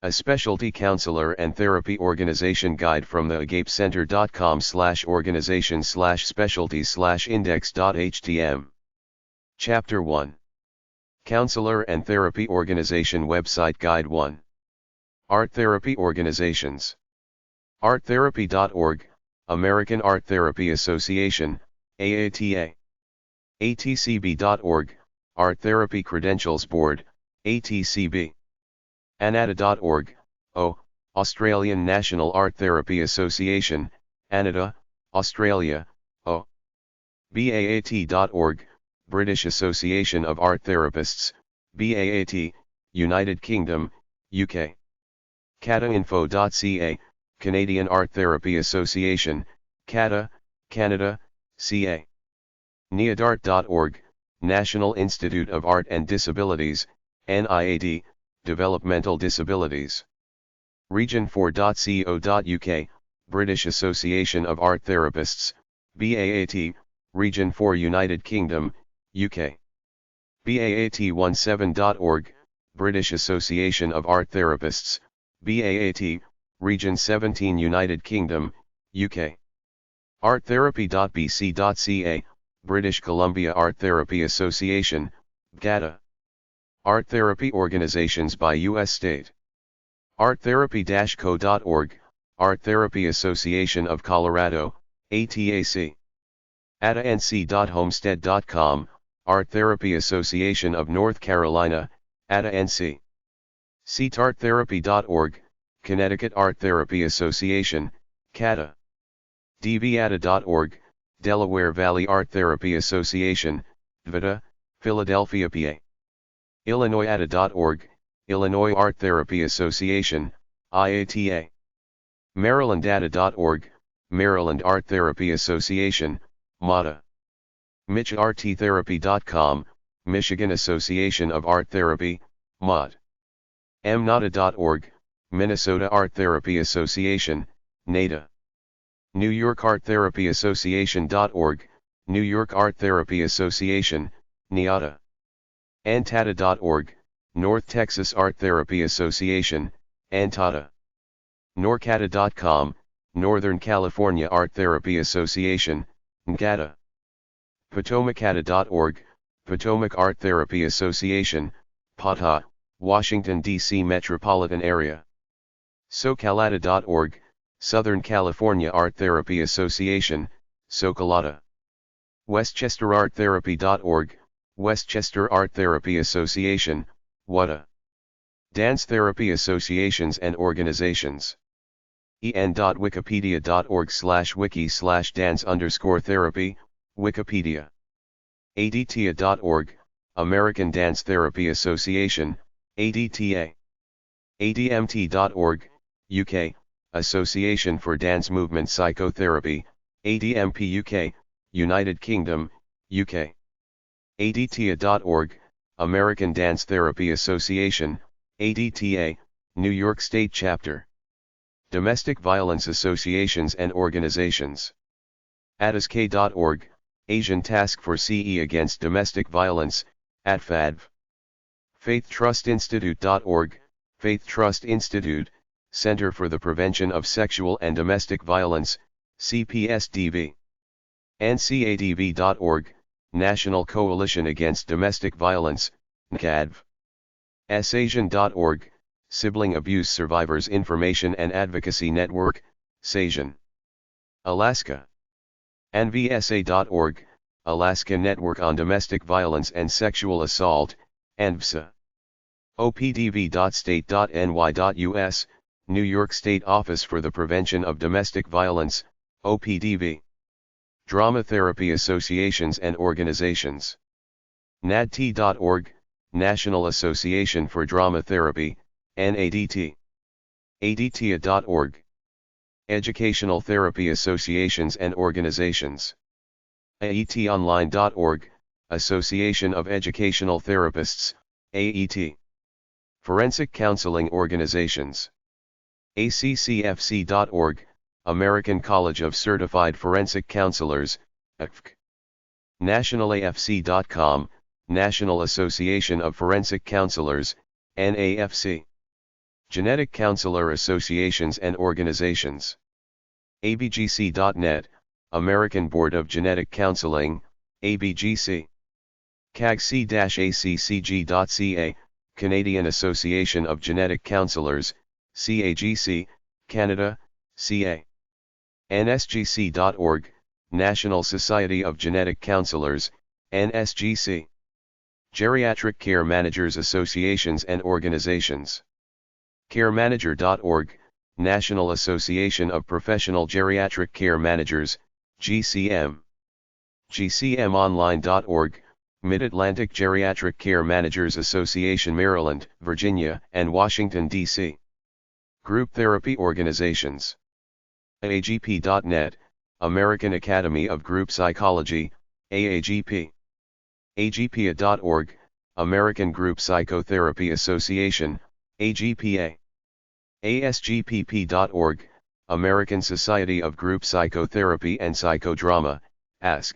a specialty counselor and therapy organization guide from the Theagapecenter.com/organizations/specialties/index.htm. Chapter 1. Counselor and Therapy Organization Website Guide 1. Art Therapy Organizations. Arttherapy.org, American Art Therapy Association, AATA. ATCB.org, Art Therapy Credentials Board, ATCB. ANATA.org, Australian National Art Therapy Association, ANATA, Australia, BAAT.org, British Association of Art Therapists, BAAT, United Kingdom, UK. CATAinfo.ca, Canadian Art Therapy Association, CATA, Canada, CA. NIADART.org, National Institute of Art and Disabilities, NIAD, Developmental Disabilities. Region4.co.uk, British Association of Art Therapists, BAAT, Region 4 United Kingdom, UK. BAAT17.org, British Association of Art Therapists, BAAT, Region 17 United Kingdom, UK. Arttherapy.bc.ca, British Columbia Art Therapy Association, BCATA. Art Therapy Organizations by U.S. State. Arttherapy-co.org, Art Therapy Association of Colorado, ATAC. ATANC.homestead.com, Art Therapy Association of North Carolina, ATANC. CTARTtherapy.org, Connecticut Art Therapy Association, CATA. DVATA.org, Delaware Valley Art Therapy Association, DVATA, Philadelphia, PA. IllinoisATA.org, Illinois Art Therapy Association, IATA. MarylandATA.org, Maryland Art Therapy Association, MATA. MichArtTherapy.com, Michigan Association of Art Therapy, MAT. MNATA.org, Minnesota Art Therapy Association, NATA. New York Art Therapy Association.org, New York Art Therapy Association, NIATA. ANTATA.org, North Texas Art Therapy Association, ANTATA. NORCATA.com, Northern California Art Therapy Association, NCATA. PotomacATA.org, Potomac Art Therapy Association, PATA, Washington, D.C. metropolitan area. SoCalATA.org, Southern California Art Therapy Association, SoCalATA. WestchesterArtTherapy.org, Westchester Art Therapy Association, WATA. Dance Therapy Associations and Organizations. en.wikipedia.org/wiki/dance_therapy, Wikipedia. ADTA.org, American Dance Therapy Association, ADTA. ADMT.org, UK, Association for Dance Movement Psychotherapy, ADMP UK, United Kingdom, UK. ADTA.org, American Dance Therapy Association, ADTA, New York State Chapter. Domestic Violence Associations and Organizations. ATASK.org, Asian Task Force CE Against Domestic Violence, ATFADV. FaithTrustInstitute.org, Faith Trust Institute, Center for the Prevention of Sexual and Domestic Violence, CPSDV. NCADV.org, National Coalition Against Domestic Violence, NCADV. SASIAN.org, Sibling Abuse Survivors Information and Advocacy Network, SASIAN. Alaska. ANVSA.org, Alaska Network on Domestic Violence and Sexual Assault, ANVSA. OPDV.state.ny.us, New York State Office for the Prevention of Domestic Violence, OPDV. Drama Therapy Associations and Organizations. NADT.org, National Association for Drama Therapy, NADT. ADTA.org. Educational Therapy Associations and Organizations. AETonline.org, Association of Educational Therapists, AET. Forensic Counseling Organizations. ACCFC.org, American College of Certified Forensic Counselors, ACFC. NationalAFC.com, National Association of Forensic Counselors, NAFC. Genetic Counselor Associations and Organizations. abgc.net, American Board of Genetic Counseling, ABGC. cagc-accg.ca, Canadian Association of Genetic Counselors, CAGC, Canada, CA. nsgc.org, National Society of Genetic Counselors, NSGC. Geriatric Care Managers Associations and Organizations. caremanager.org, National Association of Professional Geriatric Care Managers, GCM. gcmonline.org, Mid-Atlantic Geriatric Care Managers Association, Maryland, Virginia, and Washington, D.C. Group Therapy Organizations. AAGP.net, American Academy of Group Psychology, AAGP. AGPA.org, American Group Psychotherapy Association, AGPA. ASGPP.org, American Society of Group Psychotherapy and Psychodrama, ASGP.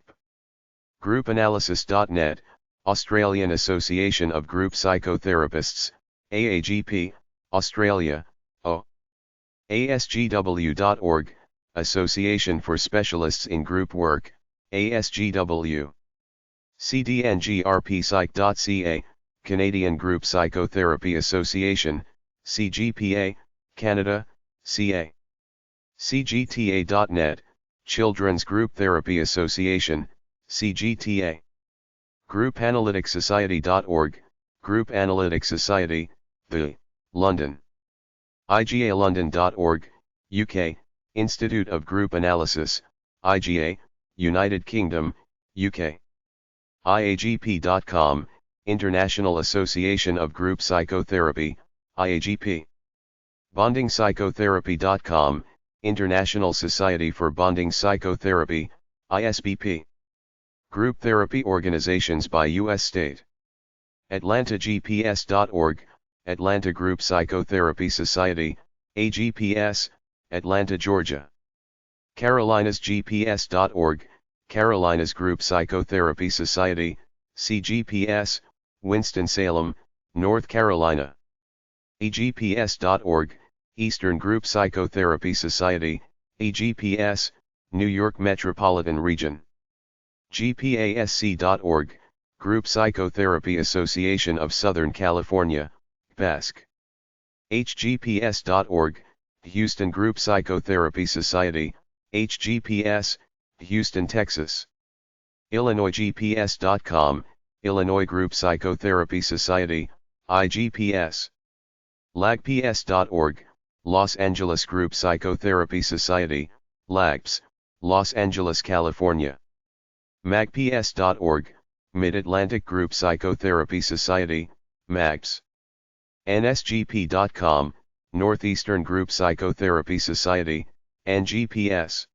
GroupAnalysis.net, Australian Association of Group Psychotherapists, AAGP, Australia, O. ASGW.org, Association for Specialists in Group Work, ASGW. CDNGRPPsych.ca, Canadian Group Psychotherapy Association, CGPA, Canada, CA. CGTA.net, Children's Group Therapy Association, CGTA. GroupAnalyticSociety.org, Group Analytic Society, the, London. IGALondon.org, UK, Institute of Group Analysis, IGA, United Kingdom, UK. IAGP.com, International Association of Group Psychotherapy, IAGP. BondingPsychotherapy.com, International Society for Bonding Psychotherapy, ISBP. Group Therapy Organizations by U.S. State. AtlantaGPS.org, Atlanta Group Psychotherapy Society, AGPS, Atlanta, Georgia. CarolinasGPS.org, Carolinas Group Psychotherapy Society, CGPS, Winston-Salem, North Carolina. EGPS.org, Eastern Group Psychotherapy Society, EGPS, New York Metropolitan Region. GPASC.org, Group Psychotherapy Association of Southern California, PASC. HGPS.org, Houston Group Psychotherapy Society, HGPS, Houston, Texas. IllinoisGPS.com, Illinois Group Psychotherapy Society, IGPS. LAGPS.org, Los Angeles Group Psychotherapy Society, LAGPS, Los Angeles, California. MAGPS.org, Mid-Atlantic Group Psychotherapy Society, MAGPS. NSGP.com, Northeastern Group Psychotherapy Society, NGPS.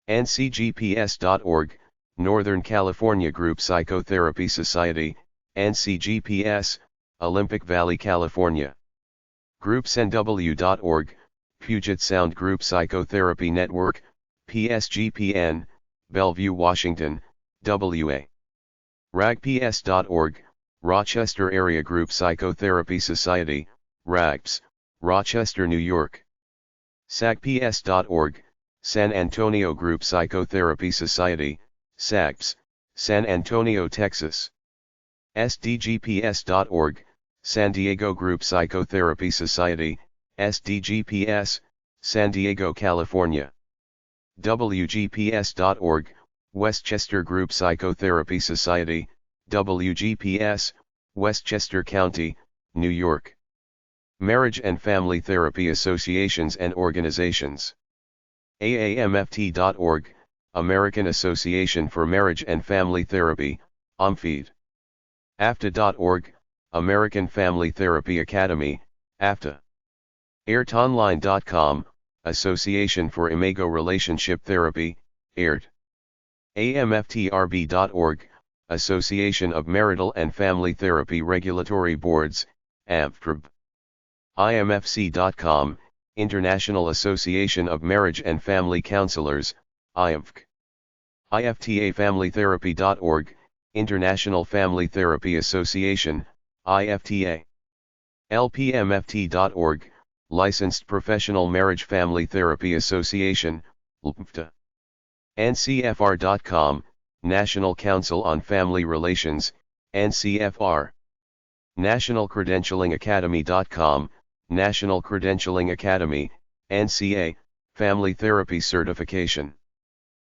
NCGPS.org, Northern California Group Psychotherapy Society, NCGPS, Olympic Valley, California. GroupsNW.org, Puget Sound Group Psychotherapy Network, PSGPN, Bellevue, Washington, WA. RAGPS.org, Rochester Area Group Psychotherapy Society, RAGPS, Rochester, New York. SAGPS.org, San Antonio Group Psychotherapy Society, SAGPS, San Antonio, Texas. SDGPS.org, San Diego Group Psychotherapy Society, SDGPS, San Diego, California. WGPS.org, Westchester Group Psychotherapy Society, WGPS, Westchester County, New York. Marriage and Family Therapy Associations and Organizations. AAMFT.org, American Association for Marriage and Family Therapy, AMFED. AFTA.org, American Family Therapy Academy, AFTA. AIRTOnline.com, Association for Imago Relationship Therapy, AIRT. AMFTRB.org, Association of Marital and Family Therapy Regulatory Boards, AMFTRB. IMFC.com, International Association of Marriage and Family Counselors, IMFC. IFTAFamilyTherapy.org, International Family Therapy Association, IFTA. LPMFT.org, Licensed Professional Marriage Family Therapy Association, LPFTA. NCFR.com, National Council on Family Relations, NCFR. National Credentialing Academy.com, National Credentialing Academy, NCA, Family Therapy Certification.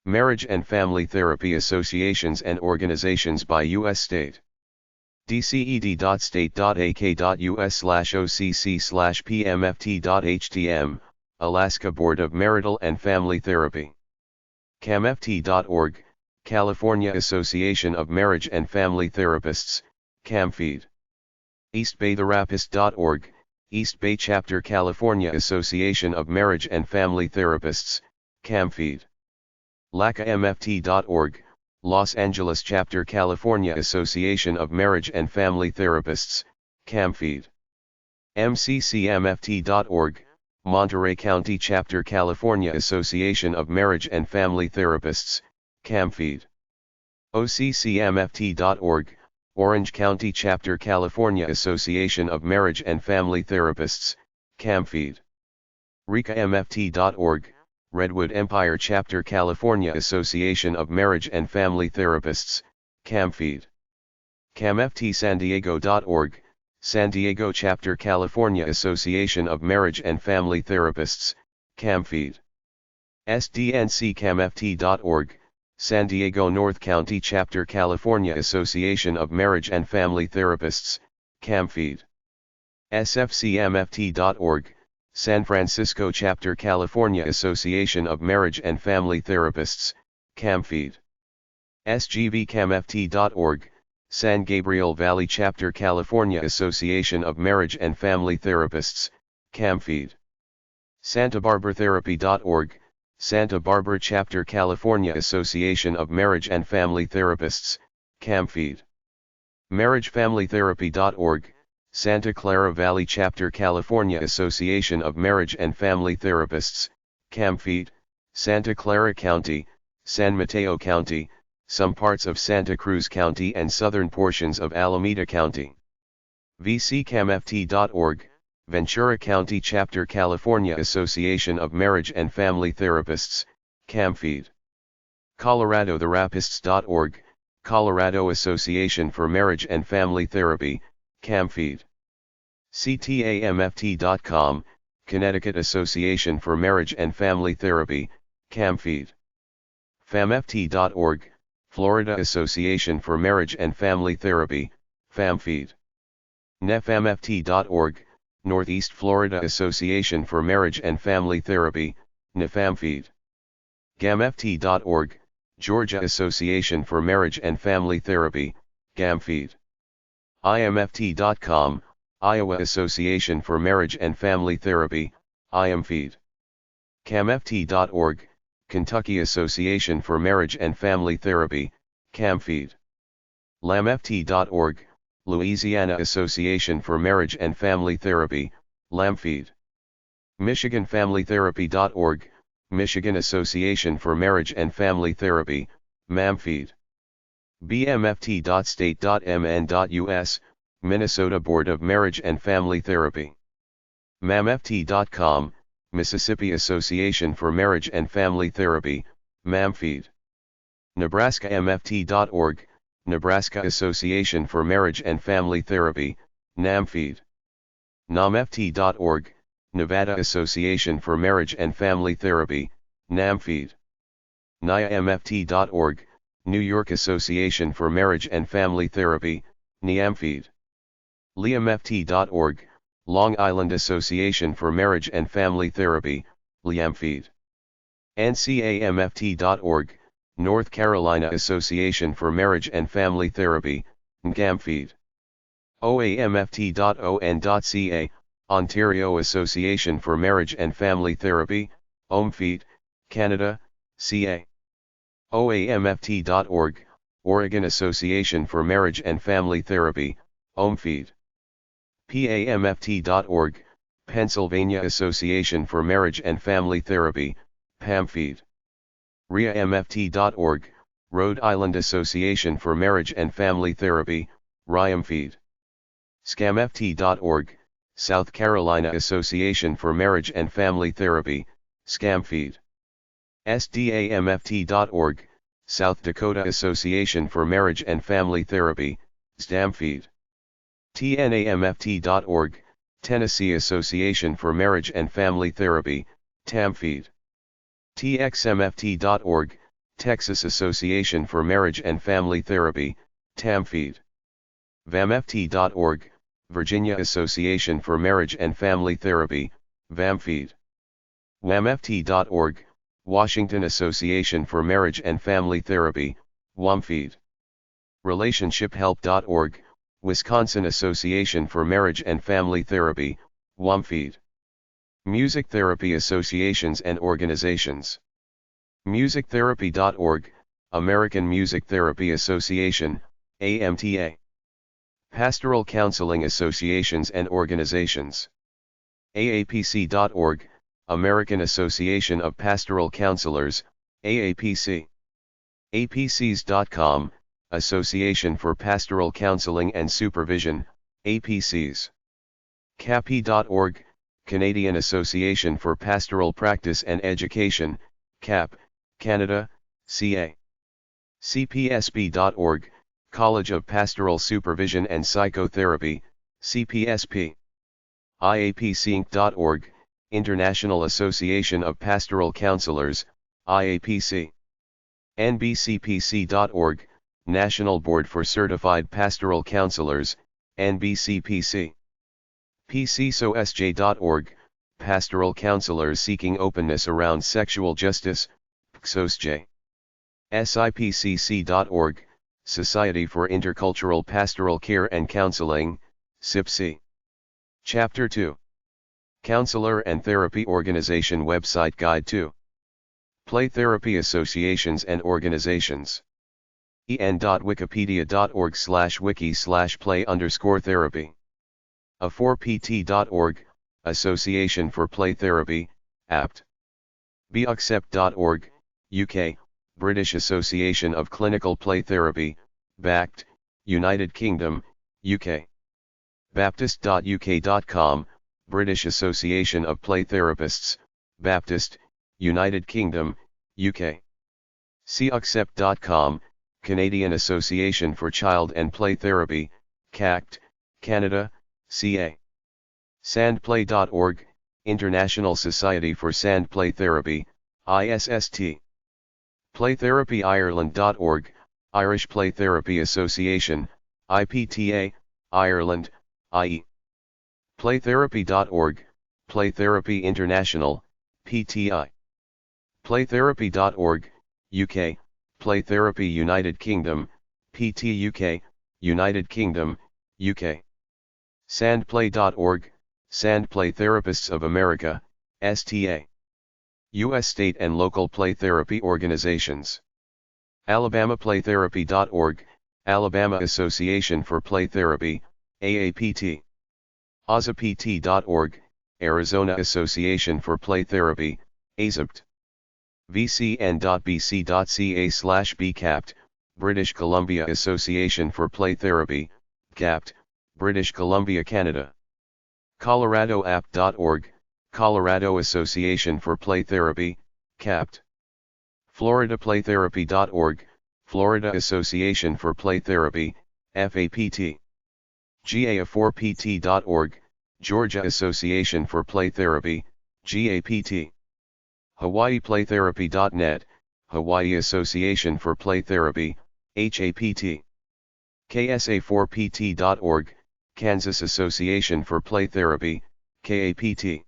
Marriage and Family Therapy Associations and Organizations by U.S. State. dced.state.ak.us/occ/pmft.htm, Alaska Board of Marital and Family Therapy. camft.org, California Association of Marriage and Family Therapists, CAMFED. eastbaytherapist.org, East Bay Chapter California Association of Marriage and Family Therapists, CAMFED. lacamft.org, Los Angeles Chapter California Association of Marriage and Family Therapists, CAMFED. mccmft.org, Monterey County Chapter California Association of Marriage and Family Therapists, CAMFED. occmft.org, Orange County Chapter California Association of Marriage and Family Therapists, CAMFED. recamft.org, Redwood Empire Chapter California Association of Marriage and Family Therapists, CAMFED. camftsandiego.org, San Diego Chapter California Association of Marriage and Family Therapists, CAMFED. sdncamft.org, San Diego North County Chapter California Association of Marriage and Family Therapists, CAMFED. sfcmft.org, San Francisco Chapter California Association of Marriage and Family Therapists, CAMFED. sgvcamft.org, San Gabriel Valley Chapter California Association of Marriage and Family Therapists, CAMFED. santabarbaratherapy.org, Santa Barbara Chapter California Association of Marriage and Family Therapists, CAMFED. marriagefamilytherapy.org, Santa Clara Valley Chapter California Association of Marriage and Family Therapists, CAMFED, Santa Clara County, San Mateo County, some parts of Santa Cruz County and southern portions of Alameda County. vccamft.org, Ventura County Chapter California Association of Marriage and Family Therapists, CAMFED. coloradotherapists.org, Colorado Association for Marriage and Family Therapy, CAMFED. ctamft.com, Connecticut Association for Marriage and Family Therapy, CAMFED. famft.org, Florida Association for Marriage and Family Therapy, FAMFED. nefamft.org, Northeast Florida Association for Marriage and Family Therapy, NFAMFED. gamft.org, Georgia Association for Marriage and Family Therapy, GAMFED. imft.com, Iowa Association for Marriage and Family Therapy, IMFED. camft.org, Kentucky Association for Marriage and Family Therapy, CAMFED. lamft.org, Louisiana Association for Marriage and Family Therapy, LAMFED. michiganfamilytherapy.org, Michigan Association for Marriage and Family Therapy, MAMFED. bmft.state.mn.us, Minnesota Board of Marriage and Family Therapy. mamft.com, Mississippi Association for Marriage and Family Therapy, MAMFED. nebraskamft.org, Nebraska Association for Marriage and Family Therapy, NAMFED. namft.org, Nevada Association for Marriage and Family Therapy, NAMFED. nyamft.org, New York Association for Marriage and Family Therapy, NYAMFED. liamft.org, Long Island Association for Marriage and Family Therapy, LIAMFED. ncamft.org, North Carolina Association for Marriage and Family Therapy, NGAMFED. oamft.on.ca, Ontario Association for Marriage and Family Therapy, OMFED, Canada, CA. oamft.org, Oregon Association for Marriage and Family Therapy, OMFED. PAMFT.org, Pennsylvania Association for Marriage and Family Therapy, PAMFED. RIAMFT.org, Rhode Island Association for Marriage and Family Therapy, RIAMFED. SCAMFT.org, South Carolina Association for Marriage and Family Therapy, SCAMFeed. SDAMFT.org, South Dakota Association for Marriage and Family Therapy, SDAMFeed. TNAMFT.org, Tennessee Association for Marriage and Family Therapy, TAMFeed. TXMFT.org, Texas Association for Marriage and Family Therapy, TAMFeed. VAMFT.org, Virginia Association for Marriage and Family Therapy, VAMFeed. WAMFT.org, Washington Association for Marriage and Family Therapy, WAMFeed. RelationshipHelp.org, Wisconsin Association for Marriage and Family Therapy, WAMFeed. Music Therapy Associations and Organizations. MusicTherapy.org, American Music Therapy Association, AMTA. Pastoral Counseling Associations and Organizations. AAPC.org, American Association of Pastoral Counselors, AAPC. APCs.com, Association for Pastoral Counseling and Supervision, APCs. CAPI.org, Canadian Association for Pastoral Practice and Education, CAP, Canada, CA. CPSP.org, College of Pastoral Supervision and Psychotherapy, CPSP. IAPCinc.org, International Association of Pastoral Counselors, IAPC. NBCPC.org, National Board for Certified Pastoral Counselors, NBCPC. PCSOSJ.org, Pastoral Counselors Seeking Openness Around Sexual Justice, PCSOSJ. SIPCC.org, Society for Intercultural Pastoral Care and Counseling, SIPC. Chapter 2. Counselor and Therapy Organization Website Guide to Play Therapy Associations and Organizations. en.wikipedia.org/wiki/play_therapy. A4pt.org, Association for Play Therapy, APT. beaccept.org, UK, British Association of Clinical Play Therapy, BACT, United Kingdom, UK. Baptist.uk.com, British Association of Play Therapists, Baptist, United Kingdom, UK. Seaccept.com, Canadian Association for Child and Play Therapy, CACT, Canada, CA. Sandplay.org, International Society for Sand Play Therapy, ISST. Playtherapyireland.org, Irish Play Therapy Association, IPTA, Ireland, IE. Playtherapy.org, Playtherapy International, PTI. Playtherapy.org, UK, Playtherapy United Kingdom, PTUK, United Kingdom, UK. Sandplay.org, Sandplay Therapists of America, STA. U.S. state and local play therapy organizations. AlabamaPlayTherapy.org, Alabama Association for Play Therapy, AAPT. AzaPT.org, Arizona Association for Play Therapy, AZAPT. VCN.bc.ca/bcapt, British Columbia Association for Play Therapy, CAPT, British Columbia, Canada. ColoradoApp.org, Colorado Association for Play Therapy, CAPT. FloridaPlayTherapy.org, Florida Association for Play Therapy, FAPT. GA4PT.org, Georgia Association for Play Therapy, GAPT. HawaiiPlayTherapy.net, Hawaii Association for Play Therapy, HAPT. KSA4PT.org, Kansas Association for Play Therapy, KAPT.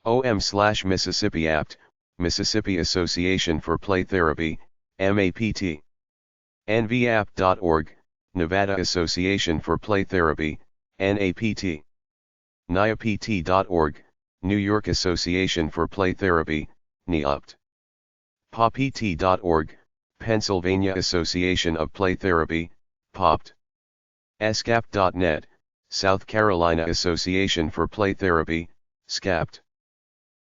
OM/Mississippi APT, Mississippi Association for Play Therapy, MAPT. NVAPT.org, Nevada Association for Play Therapy, NAPT. NIAPT.org, New York Association for Play Therapy, NIAPT. PAPT.org, Pennsylvania Association of Play Therapy, POPT. SCAP.net, South Carolina Association for Play Therapy, SCAPT.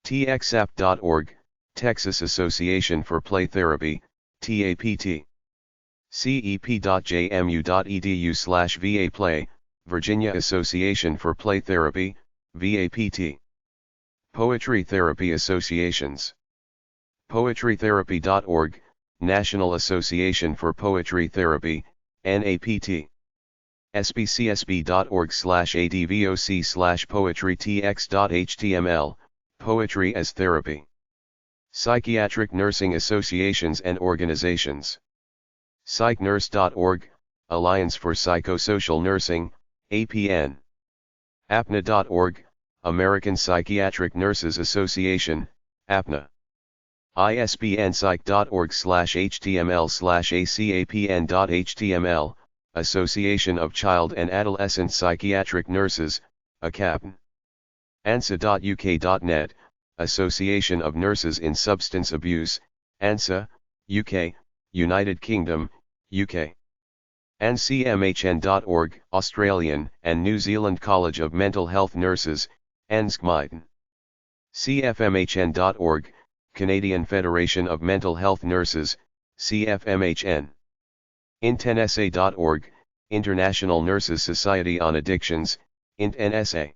TXAP.org, Texas Association for Play Therapy, TAPT. CEP.jmu.edu/VA Play, Virginia Association for Play Therapy, VAPT. Poetry Therapy Associations. Poetrytherapy.org, National Association for Poetry Therapy, NAPT. sbcsb.org/advoc/poetrytx.html, Poetry as Therapy. Psychiatric Nursing Associations and Organizations. PsychNurse.org, Alliance for Psychosocial Nursing, APN. APNA.org, American Psychiatric Nurses Association, APNA. ISBN-psych.org/html/acapn.html, Association of Child and Adolescent Psychiatric Nurses, ACAPN. ANSA.uk.net, Association of Nurses in Substance Abuse, ANSA, UK, United Kingdom, UK. ANCMHN.org, Australian and New Zealand College of Mental Health Nurses, ANSCMITN. CFMHN.org, Canadian Federation of Mental Health Nurses, CFMHN. INTNSA.org, International Nurses Society on Addictions, INTNSA.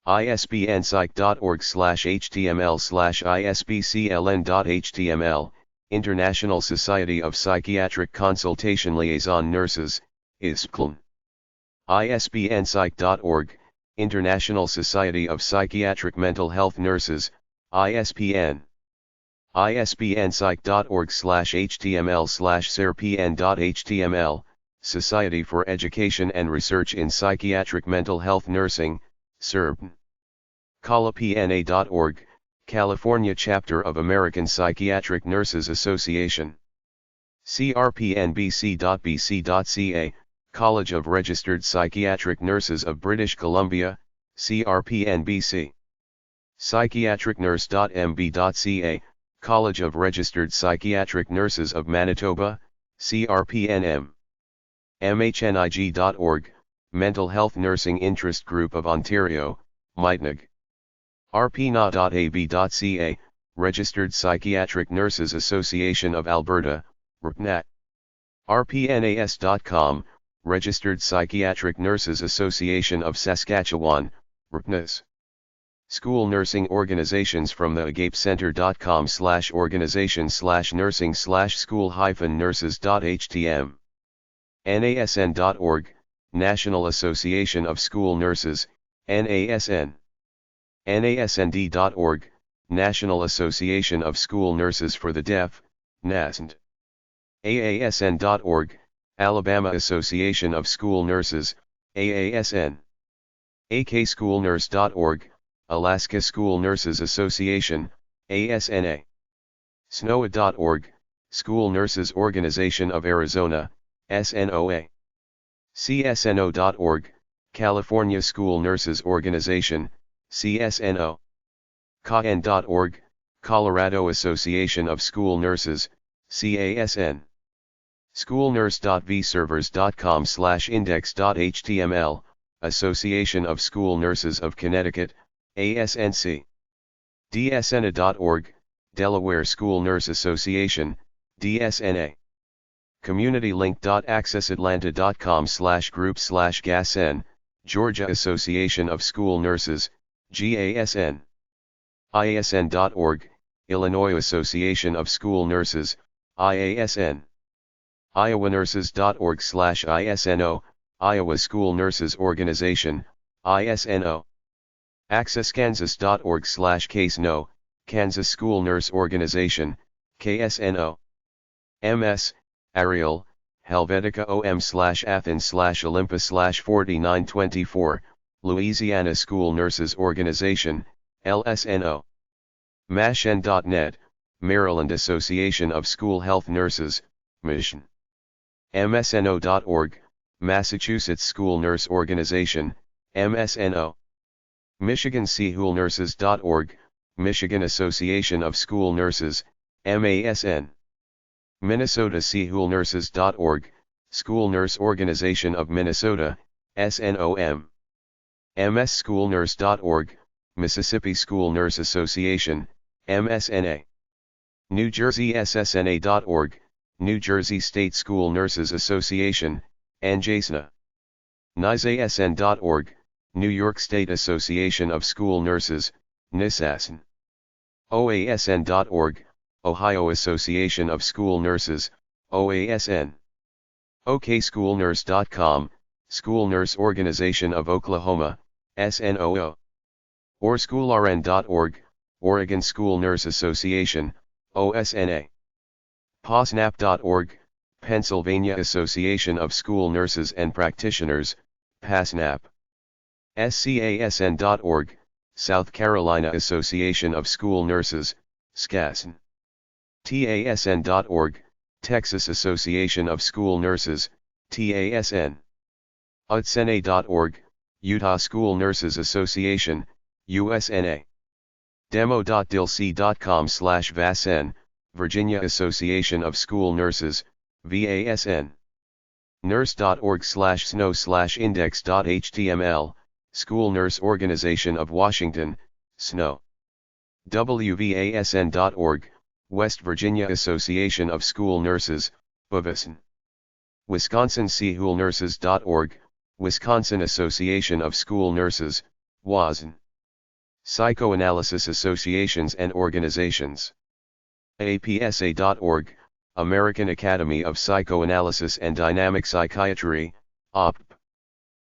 ISBN-psych.org/html/isbcln.html, International Society of Psychiatric Consultation Liaison Nurses, ISPCLN. ISBN-psych.org, International Society of Psychiatric Mental Health Nurses, ISPN. ISBN-psych.org/html/serpn.html, Society for Education and Research in Psychiatric Mental Health Nursing, SERPN. CALAPNA.org, California Chapter of American Psychiatric Nurses Association. CRPNBC.bc.ca, College of Registered Psychiatric Nurses of British Columbia, CRPNBC. Psychiatricnurse.mb.ca, College of Registered Psychiatric Nurses of Manitoba, CRPNM. MHNIG.org, Mental Health Nursing Interest Group of Ontario, MITNIG. RPNA.ab.ca, Registered Psychiatric Nurses Association of Alberta, RPNAT. RPNAS.com, Registered Psychiatric Nurses Association of Saskatchewan, RPNAS. School Nursing Organizations from the Theagapecenter.com/organization/nursing/school-nurses.htm. NASN.org, National Association of School Nurses, NASN. NASND.org, National Association of School Nurses for the Deaf, NASND. AASN.org, Alabama Association of School Nurses, AASN. AKSchoolNurse.org, Alaska School Nurses Association, ASNA. SNOA.org, School Nurses Organization of Arizona, SNOA. CSNO.org, California School Nurses Organization, CSNO. CAN.org, Colorado Association of School Nurses, CASN. Schoolnurse.vservers.com/index.html, Association of School Nurses of Connecticut, ASNC. DSNA.org, Delaware School Nurse Association, DSNA. CommunityLink.accessatlanta.com/group/GASN, Georgia Association of School Nurses, GASN. IASN.org, Illinois Association of School Nurses, IASN. IowaNurses.org/ISNO, Iowa School Nurses Organization, ISNO. AccessKansas.org/KSNO, Kansas School Nurse Organization, KSNO. MS, Ariel, Helvetica OM/Athens/Olympus/4924, Louisiana School Nurses Organization, LSNO. MASHN.net, Maryland Association of School Health Nurses, MASHN. MSNO.org, Massachusetts School Nurse Organization, MSNO. MichiganSchoolNurses.org, Michigan Association of School Nurses, MASN. MinnesotaSchoolNurses.org, School Nurse Organization of Minnesota, SNOM. MSSchoolNurse.org, Mississippi School Nurse Association, MSNA. NewJerseySSNA.org, New Jersey State School Nurses Association, NJSNA. NYSASN.org, New York State Association of School Nurses, NISASN. OASN.org, Ohio Association of School Nurses, OASN. OKSchoolNurse.com, School Nurse Organization of Oklahoma, SNOO. OrSchoolRN.org, Oregon School Nurse Association, OSNA. PASNAP.org, Pennsylvania Association of School Nurses and Practitioners, PASNAP. SCASN.org, South Carolina Association of School Nurses, SCASN. TASN.org, Texas Association of School Nurses, TASN. UTSNA.org, Utah School Nurses Association, USNA. Demo.dilc.com/VASN, Virginia Association of School Nurses, VASN. Nurse.org/SNO/index.html, School Nurse Organization of Washington, SNO. WVASN.org, West Virginia Association of School Nurses, WVASN. WisconsinSchoolNurses.org, Wisconsin Association of School Nurses, WASN. Psychoanalysis Associations and Organizations. APSA.org, American Academy of Psychoanalysis and Dynamic Psychiatry, OPP.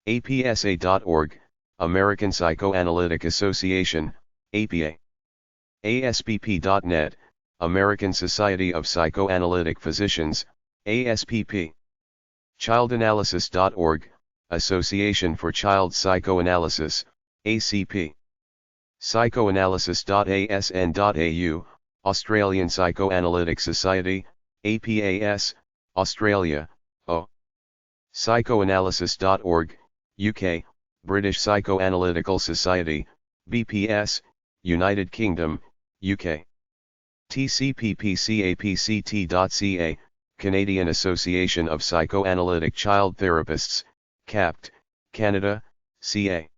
APSA.org, American Psychoanalytic Association, APA. ASPP.net, American Society of Psychoanalytic Physicians, ASPP. Childanalysis.org, Association for Child Psychoanalysis, ACP. Psychoanalysis.asn.au, Australian Psychoanalytic Society, APAS, Australia, O. Psychoanalysis.org, UK, British Psychoanalytical Society, BPS, United Kingdom, UK. TCPPCAPCT.ca, Canadian Association of Psychoanalytic Child Therapists, CAPT, Canada, CA.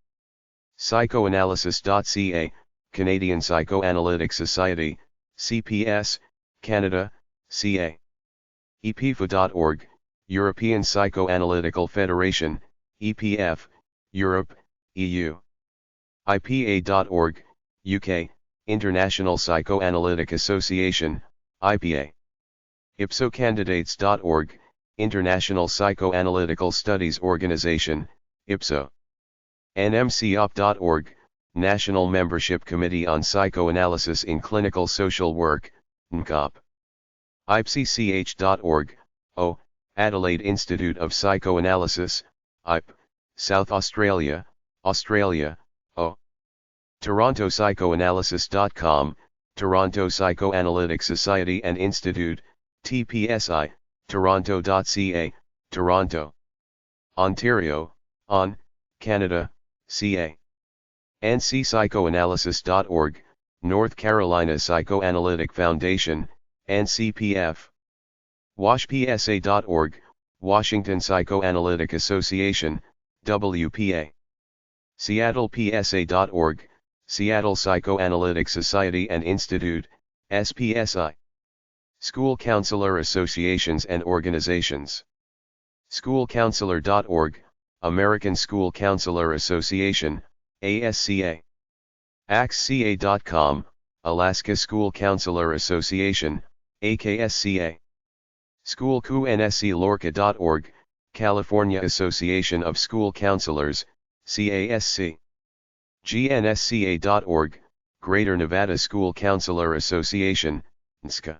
Psychoanalysis.ca, Canadian Psychoanalytic Society, CPS, Canada, CA. EPFA.org, European Psychoanalytical Federation, EPF, Europe, EU. IPA.org, UK, International Psychoanalytic Association, IPA. IPSOcandidates.org, International Psychoanalytical Studies Organization, IPSO. NMCOP.org, National Membership Committee on Psychoanalysis in Clinical Social Work, NCOP. IPCCH.org, O, Adelaide Institute of Psychoanalysis, IP, South Australia, Australia, O. TorontoPsychoanalysis.com, Toronto Psychoanalytic Society and Institute, TPSI, Toronto.ca, Toronto. Ontario, ON, Canada, CA. NCPsychoanalysis.org, North Carolina Psychoanalytic Foundation, NCPF. WashPSA.org, Washington Psychoanalytic Association, WPA. SeattlePSA.org, Seattle Psychoanalytic Society and Institute, SPSI. School Counselor Associations and Organizations. SchoolCounselor.org, American School Counselor Association, ASCA. AXCA.com, Alaska School Counselor Association, AKSCA. SchoolQNSCLorca.org, California Association of School Counselors, CASC. GNSCA.org, Greater Nevada School Counselor Association, NSCA.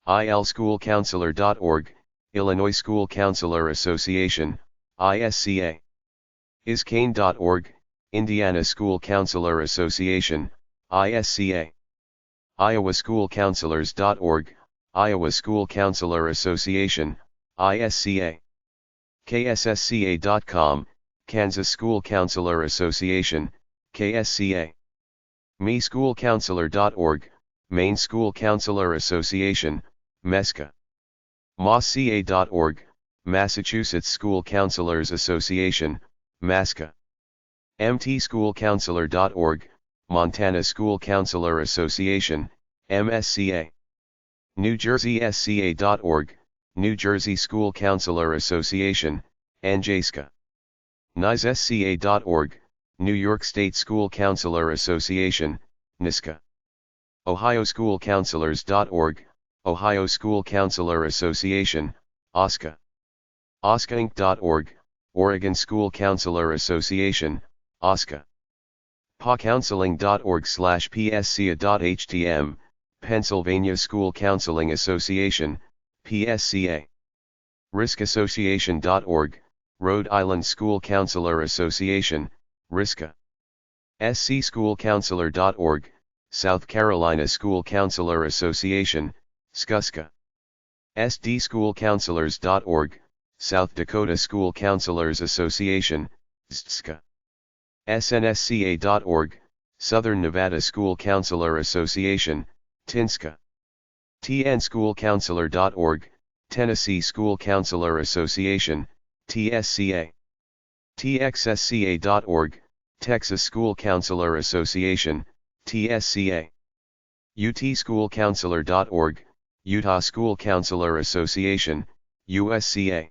ILSchoolcounselor.org, Illinois School Counselor Association, ISCA. ISCANE.org, Indiana School Counselor Association, ISCA. IowaSchoolCounselors.org, Iowa School Counselor Association, ISCA. KSSCA.com, Kansas School Counselor Association, KSCA. MeSchoolCounselor.org, Maine School Counselor Association, MESCA. MossCA.org, Massachusetts School Counselors Association, MASCA. MTSchoolCounselor.org, Montana School Counselor Association, MSCA. NewJerseySCA.org, New Jersey School Counselor Association, NJSCA. NYSSCA.org, New York State School Counselor Association, NSCA. OhioSchoolCounselors.org, Ohio School Counselor Association, OSCA. OSCAInc.org, Oregon School Counselor Association, OSCA. PACounseling.org/PSCA.htm, Pennsylvania School Counseling Association, PSCA. RISCassociation.org, Rhode Island School Counselor Association, RISCA. SCSchoolCounselor.org, South Carolina School Counselor Association, SCUSCA. SDSchoolCounselors.org, South Dakota School Counselors Association, SDSCA. SNSCA.org, Southern Nevada School Counselor Association, TNSCA. TNSchoolCounselor.org, Tennessee School Counselor Association, TSCA. TXSCA.org, Texas School Counselor Association, TSCA. UTSchoolCounselor.org, Utah School Counselor Association, USCA.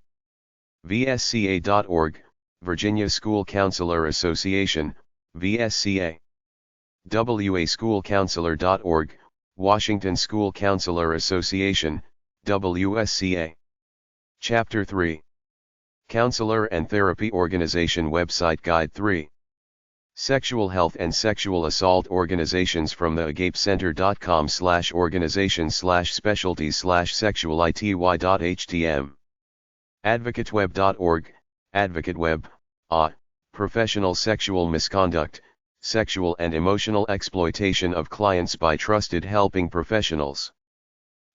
VSCA.org, Virginia School Counselor Association, VSCA. WASchoolCounselor.org, Washington School Counselor Association, WSCA. Chapter 3. Counselor and Therapy Organization Website Guide 3. Sexual Health and Sexual Assault Organizations from theagapecenter.com/organizations/specialties/sexuality.htm. Advocateweb.org, AdvocateWeb, professional sexual misconduct, sexual and emotional exploitation of clients by trusted helping professionals.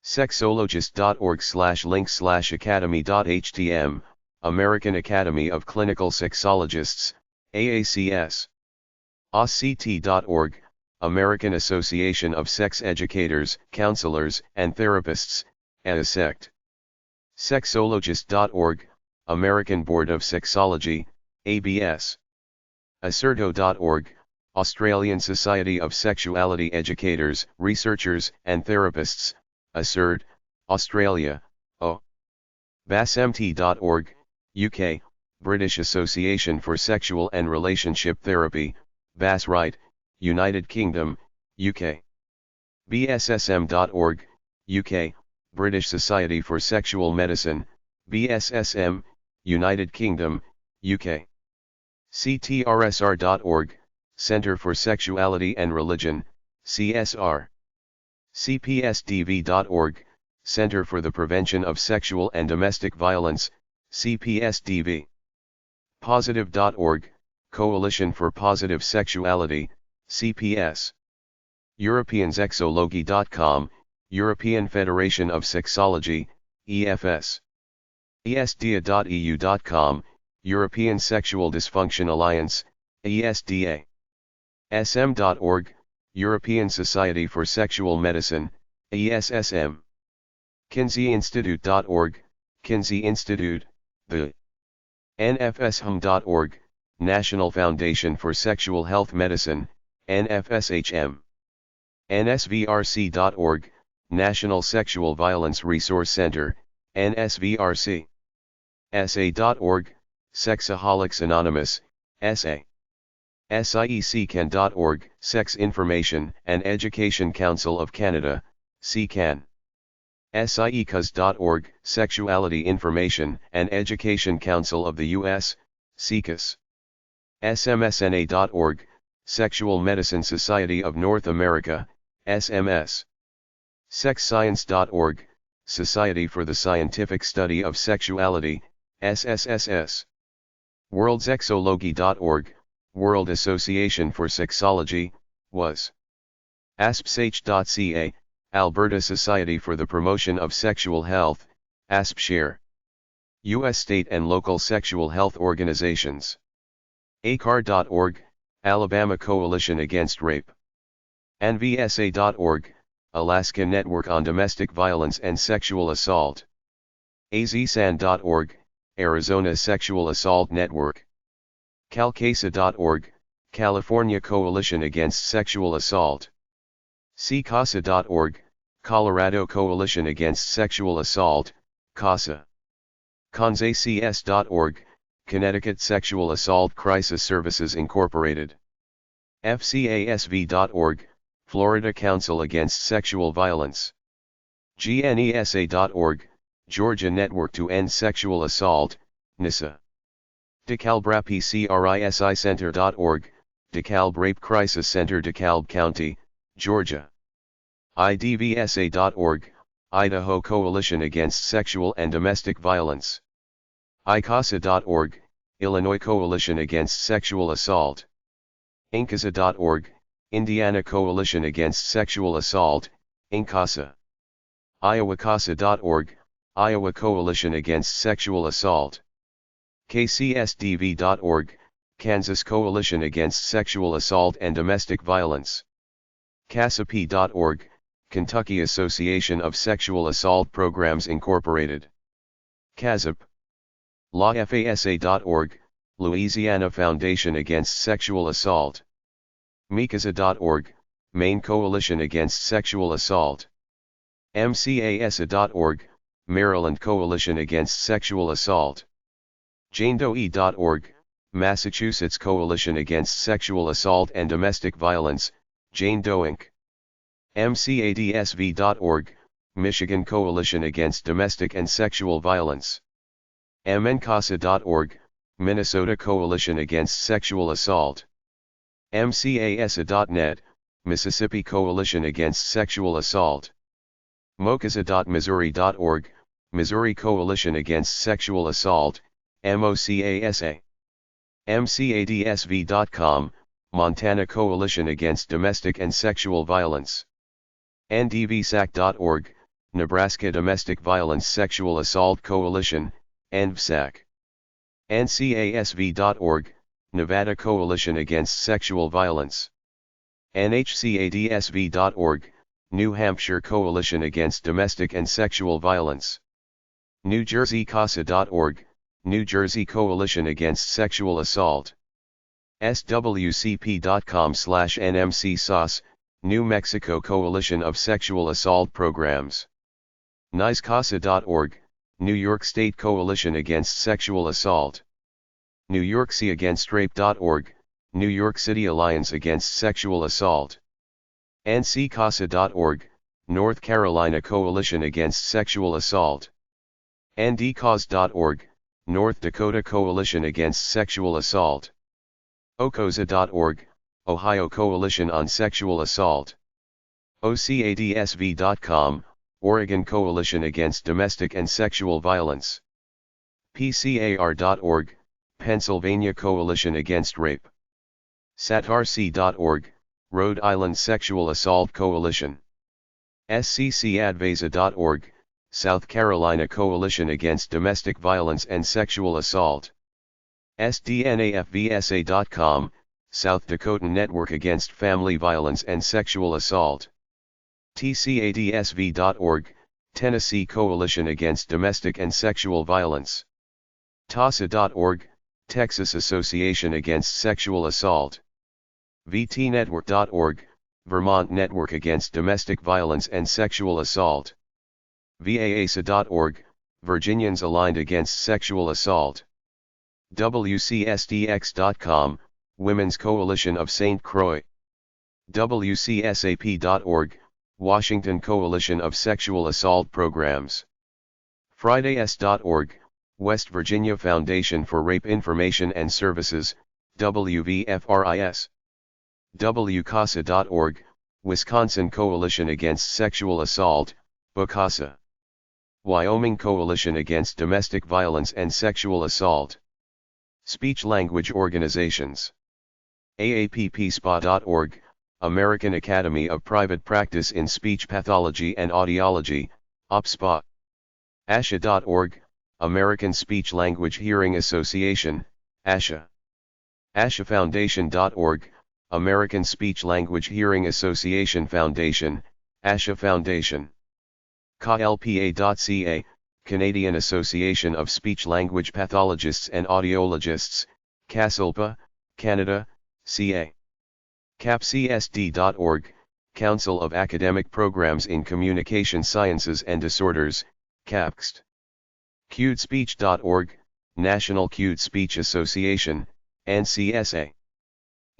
Sexologist.org/links/academy.htm, American Academy of Clinical Sexologists, AACS. ASCT.org, American Association of Sex Educators, Counselors, and Therapists, AASECT. Sexologist.org, American Board of Sexology, ABS. Asserto.org, Australian Society of Sexuality Educators, Researchers, and Therapists, ASSERT, Australia, O. BASMT.org, UK, British Association for Sexual and Relationship Therapy, BASRIGHT, United Kingdom, UK. BSSM.org, UK, British Society for Sexual Medicine, BSSM, United Kingdom, UK. CTRSR.org, Center for Sexuality and Religion, CSR. CPSDV.org, Center for the Prevention of Sexual and Domestic Violence, CPSDV. Positive.org, Coalition for Positive Sexuality, CPS. EuropeanSexology.com, European Federation of Sexology, EFS. ESDA.eu.com, European Sexual Dysfunction Alliance, ESDA. SM.org, European Society for Sexual Medicine, ESSM. KinseyInstitute.org, Kinsey Institute, the. NFSHM.org, National Foundation for Sexual Health Medicine, NFSHM. NSVRC.org, National Sexual Violence Resource Center, NSVRC. SA.org, Sexaholics Anonymous, SA. SIECCAN.org, Sex Information and Education Council of Canada, CCAN. SIECUS.org, Sexuality Information and Education Council of the U.S., SIECUS. SMSNA.org, Sexual Medicine Society of North America, SMS. SexScience.org, Society for the Scientific Study of Sexuality, SSSS. WorldSexology.org, World Association for Sexology, WAS. ASPSH.ca, Alberta Society for the Promotion of Sexual Health, ASPSHARE. U.S. state and local sexual health organizations. ACAR.org, Alabama Coalition Against Rape. ANVSA.org, Alaska Network on Domestic Violence and Sexual Assault. AZSAN.org, Arizona Sexual Assault Network. CalCASA.org, California Coalition Against Sexual Assault. CCASA.org, Colorado Coalition Against Sexual Assault, CASA. CONSACS.org, Connecticut Sexual Assault Crisis Services Incorporated. FCASV.org, Florida Council Against Sexual Violence. GNESA.org, Georgia Network to End Sexual Assault, NISA. DeKalb-RAPCRISICenter.org, DeKalb Rape Crisis Center, DeKalb County, Georgia. IDVSA.org, Idaho Coalition Against Sexual and Domestic Violence. ICASA.org, Illinois Coalition Against Sexual Assault. INCASA.org, Indiana Coalition Against Sexual Assault, INCASA. IowaCASA.org, Iowa Coalition Against Sexual Assault. KCSDV.org, Kansas Coalition Against Sexual Assault and Domestic Violence. CASAP.org, Kentucky Association of Sexual Assault Programs Incorporated. CASAP. LawFASA.org, Louisiana Foundation Against Sexual Assault. MICASA.org, Maine Coalition Against Sexual Assault. MCASA.org, Maryland Coalition Against Sexual Assault. JaneDoe.org, Massachusetts Coalition Against Sexual Assault and Domestic Violence, Jane Doe Inc. MCADSV.org, Michigan Coalition Against Domestic and Sexual Violence. MNCASA.org, Minnesota Coalition Against Sexual Assault. MCASA.net, Mississippi Coalition Against Sexual Assault. MOCASA.Missouri.org, Missouri Coalition Against Sexual Assault, MOCASA. MCADSV.com, Montana Coalition Against Domestic and Sexual Violence. NDVSAC.org, Nebraska Domestic Violence Sexual Assault Coalition, NVSAC. NCASV.org, Nevada Coalition Against Sexual Violence. NHCADSV.org, New Hampshire Coalition Against Domestic and Sexual Violence. NewJerseyCASA.org, New Jersey Coalition Against Sexual Assault. SWCP.com/NMCSAS, New Mexico Coalition of Sexual Assault Programs. NYSCASA.org, New York State Coalition Against Sexual Assault. NewYorkCAgainstRape.org, New York City Alliance Against Sexual Assault. NCCASA.org, North Carolina Coalition Against Sexual Assault. NDCAUSE.org, North Dakota Coalition Against Sexual Assault. OCOSA.org, Ohio Coalition on Sexual Assault. OCADSV.com, Oregon Coalition Against Domestic and Sexual Violence. PCAR.org, Pennsylvania Coalition Against Rape. SATRC.org, Rhode Island Sexual Assault Coalition. SCCAdvisa.org, South Carolina Coalition Against Domestic Violence and Sexual Assault. SDNAFVSA.com, South Dakota Network Against Family Violence and Sexual Assault. TCADSV.org, Tennessee Coalition Against Domestic and Sexual Violence. TASA.org, Texas Association Against Sexual Assault. VTNetwork.org, Vermont Network Against Domestic Violence and Sexual Assault. VAASA.org, Virginians Aligned Against Sexual Assault. WCSDX.com, Women's Coalition of St. Croix. WCSAP.org, Washington Coalition of Sexual Assault Programs. FridayS.org, West Virginia Foundation for Rape Information and Services, WVFRIS. WCASA.org, Wisconsin Coalition Against Sexual Assault, WCASA. Wyoming Coalition Against Domestic Violence and Sexual Assault. Speech-language organizations. AAPPSPA.org, American Academy of Private Practice in Speech Pathology and Audiology, APSPA. ASHA.org, American Speech-Language Hearing Association, ASHA. ASHAFoundation.org, American Speech-Language Hearing Association Foundation, ASHA Foundation. KLPA.ca, Canadian Association of Speech-Language Pathologists and Audiologists, CASLPA, Canada, CA. CAPCSD.org, Council of Academic Programs in Communication Sciences and Disorders, CAPCSD. QDSpeech.org, National Cued Speech Association, NCSA.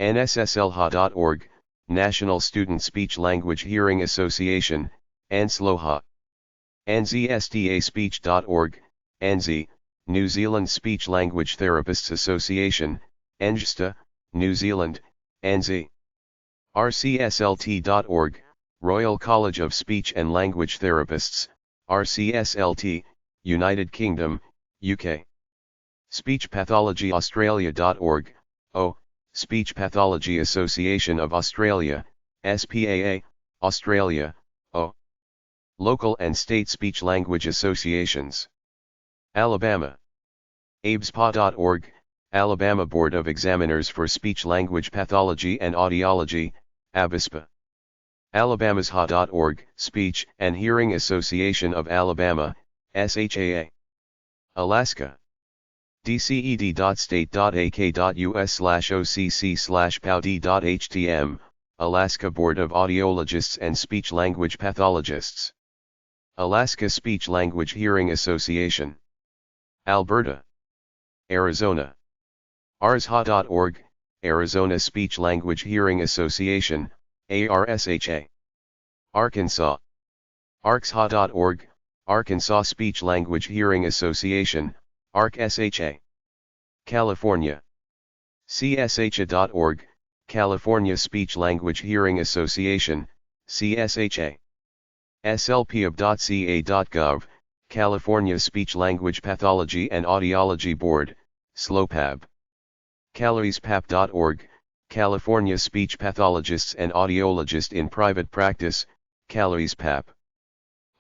NSSLHA.org, National Student Speech Language Hearing Association, NSLOHA. NZSTAspeech.org, NZ, New Zealand Speech Language Therapists Association, NZSTA, New Zealand, NZ. RCSLT.org, Royal College of Speech and Language Therapists, RCSLT, United Kingdom, UK. SpeechPathologyAustralia.org, O, Speech Pathology Association of Australia, SPAA, Australia, O. Local and State Speech Language Associations. Alabama. ABSPA.org, Alabama Board of Examiners for Speech Language Pathology and Audiology, ABSPA. AlabamaSHA.org, Speech and Hearing Association of Alabama, SHAA. Alaska. dced.state.ak.us/occ/PAUD.htm, Alaska Board of Audiologists and Speech Language Pathologists. Alaska Speech Language Hearing Association. Alberta. Arizona. ARSHA.org, Arizona Speech Language Hearing Association, ARSHA. Arkansas. ARCSHA.org, Arkansas Speech Language Hearing Association, ARCSHA. California. CSHA.org, California Speech Language Hearing Association, CSHA. slpub.ca.gov, California Speech Language Pathology and Audiology Board, SLOPAB. CalariesPap.org, California Speech Pathologists and Audiologists in Private Practice, CalariesPap.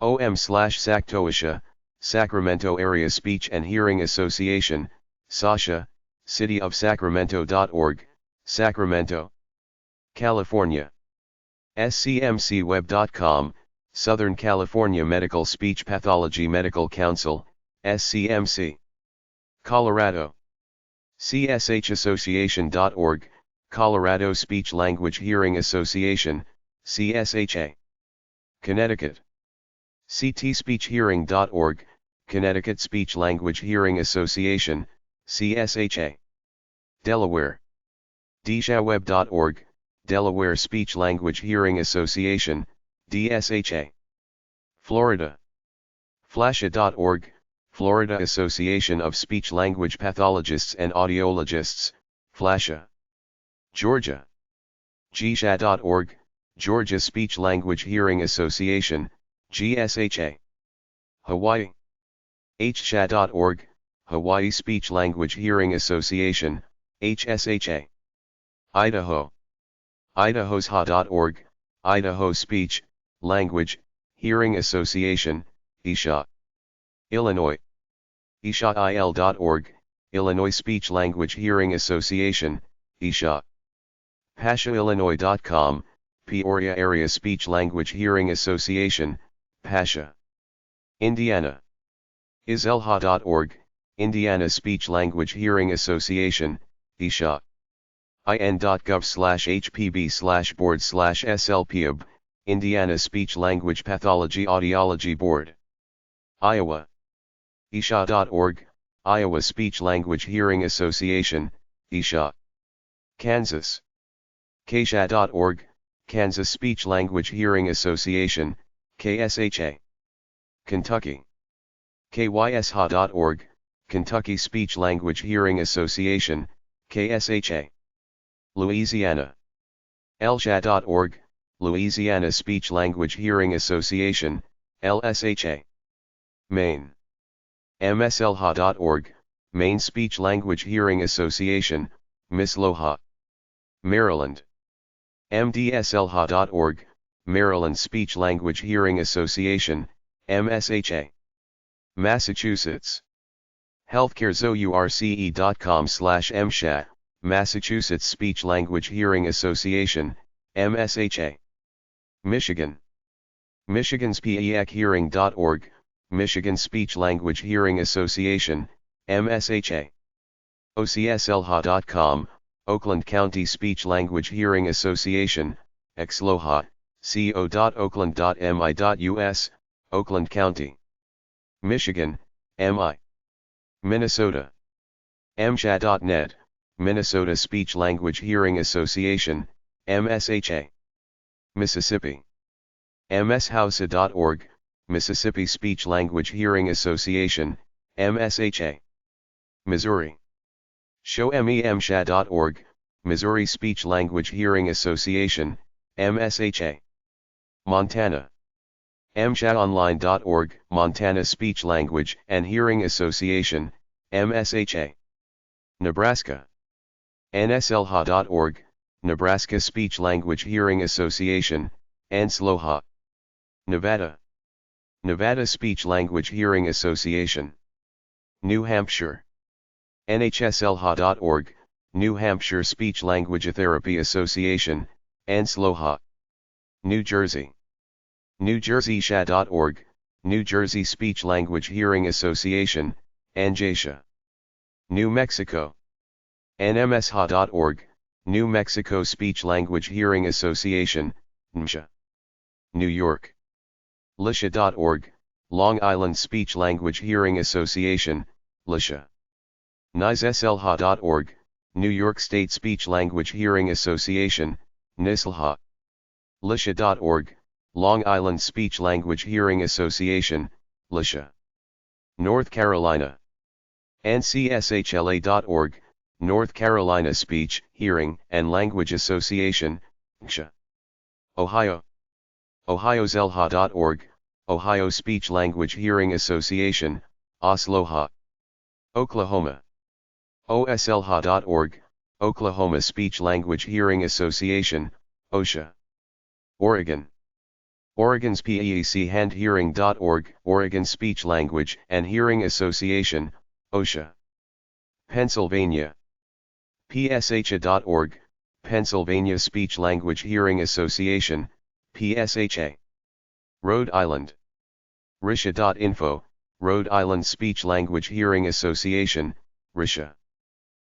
OM/SACTOASHA, Sacramento Area Speech and Hearing Association, SASHA, City of Sacramento.org, Sacramento, California. SCMCweb.com, Southern California Medical Speech Pathology Medical Council, SCMC. Colorado. CSHAssociation.org, Colorado Speech Language Hearing Association, CSHA. Connecticut. ctspeechhearing.org, Connecticut Speech Language Hearing Association, CSHA. Delaware. dshaweb.org, Delaware Speech Language Hearing Association, DSHA. Florida. flasha.org, Florida Association of Speech Language Pathologists and Audiologists, FLASHA. Georgia. gsha.org, Georgia Speech Language Hearing Association, GSHA. Hawaii. hsha.org, Hawaii Speech Language Hearing Association, HSHA. Idaho. idahosha.org, Idaho Speech, Language, Hearing Association, ISHA. Illinois. ishail.org, Illinois Speech Language Hearing Association, ISHA. PashaIllinois.com, Peoria Area Speech Language Hearing Association, PASHA. Indiana. ISELHA.org, Indiana Speech Language Hearing Association, ISHA. in.gov/hpb/board/slpub, Indiana Speech Language Pathology Audiology Board. Iowa. isha.org, Iowa Speech Language Hearing Association, ISHA. Kansas. ksha.org, Kansas Speech Language Hearing Association, KSHA. Kentucky. kysha.org, Kentucky Speech Language Hearing Association, KSHA. Louisiana. lsha.org, Louisiana Speech Language Hearing Association, LSHA. Maine. mslha.org, Maine Speech Language Hearing Association, MISLOHA. Maryland. mdslha.org, Maryland Speech Language Hearing Association, MSHA. Massachusetts. healthcarezource.com/msha, Massachusetts Speech Language Hearing Association, MSHA. Michigan. michiganspeakhearing.org, Michigan Speech Language Hearing Association, MSHA. ocslha.com, Oakland County Speech Language Hearing Association, XLOHA, co.oakland.mi.us, Oakland County. Michigan, MI. Minnesota. MSHA.net, Minnesota Speech Language Hearing Association, MSHA. Mississippi. MSHausa.org, Mississippi Speech Language Hearing Association, MSHA. Missouri. ShowMeMSHA.org, Missouri Speech Language Hearing Association, MSHA. Montana. MSHAonline.org, Montana Speech Language and Hearing Association, MSHA. Nebraska. NSLHA.org, Nebraska Speech Language Hearing Association, NSLOHA. Nevada. Nevada Speech Language Hearing Association. New Hampshire. NHSLHA.org, New Hampshire Speech Language Therapy Association, NSLOHA. New Jersey. NewJerseySHA.org, New Jersey Speech Language Hearing Association, NJSHA. New Mexico. NMSHA.org, New Mexico Speech Language Hearing Association, NMSHA. New York. LSHA.org, Long Island Speech Language Hearing Association, LSHA. NYSSLHA.org, New York State Speech Language Hearing Association, NYSLHA. LSHA.org, Long Island Speech Language Hearing Association, LSHA. North Carolina. NCSHLA.org, North Carolina Speech, Hearing, and Language Association, NCHA. Ohio. OhioZLHA.org, Ohio Speech Language Hearing Association, OSLOHA. Oklahoma. OSLHA.org, Oklahoma Speech Language Hearing Association, OSHA. Oregon. Oregon's PEACHandHearing.org, Oregon Speech Language and Hearing Association, OSHA. Pennsylvania. PSHA.org, Pennsylvania Speech Language Hearing Association, PSHA. Rhode Island. RISHA.info, Rhode Island Speech Language Hearing Association, RISHA.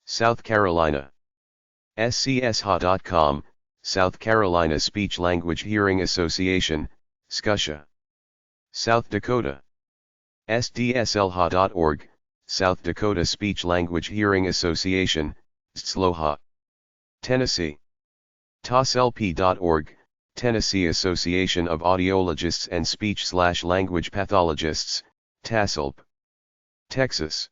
South Carolina. SCSHA.com, South Carolina Speech Language Hearing Association, SCUSHA. South Dakota. SDSLHA.org, South Dakota Speech Language Hearing Association, SDSLHA. Tennessee. TASLP.org, Tennessee Association of Audiologists and Speech/Language Pathologists, TASLP. Texas.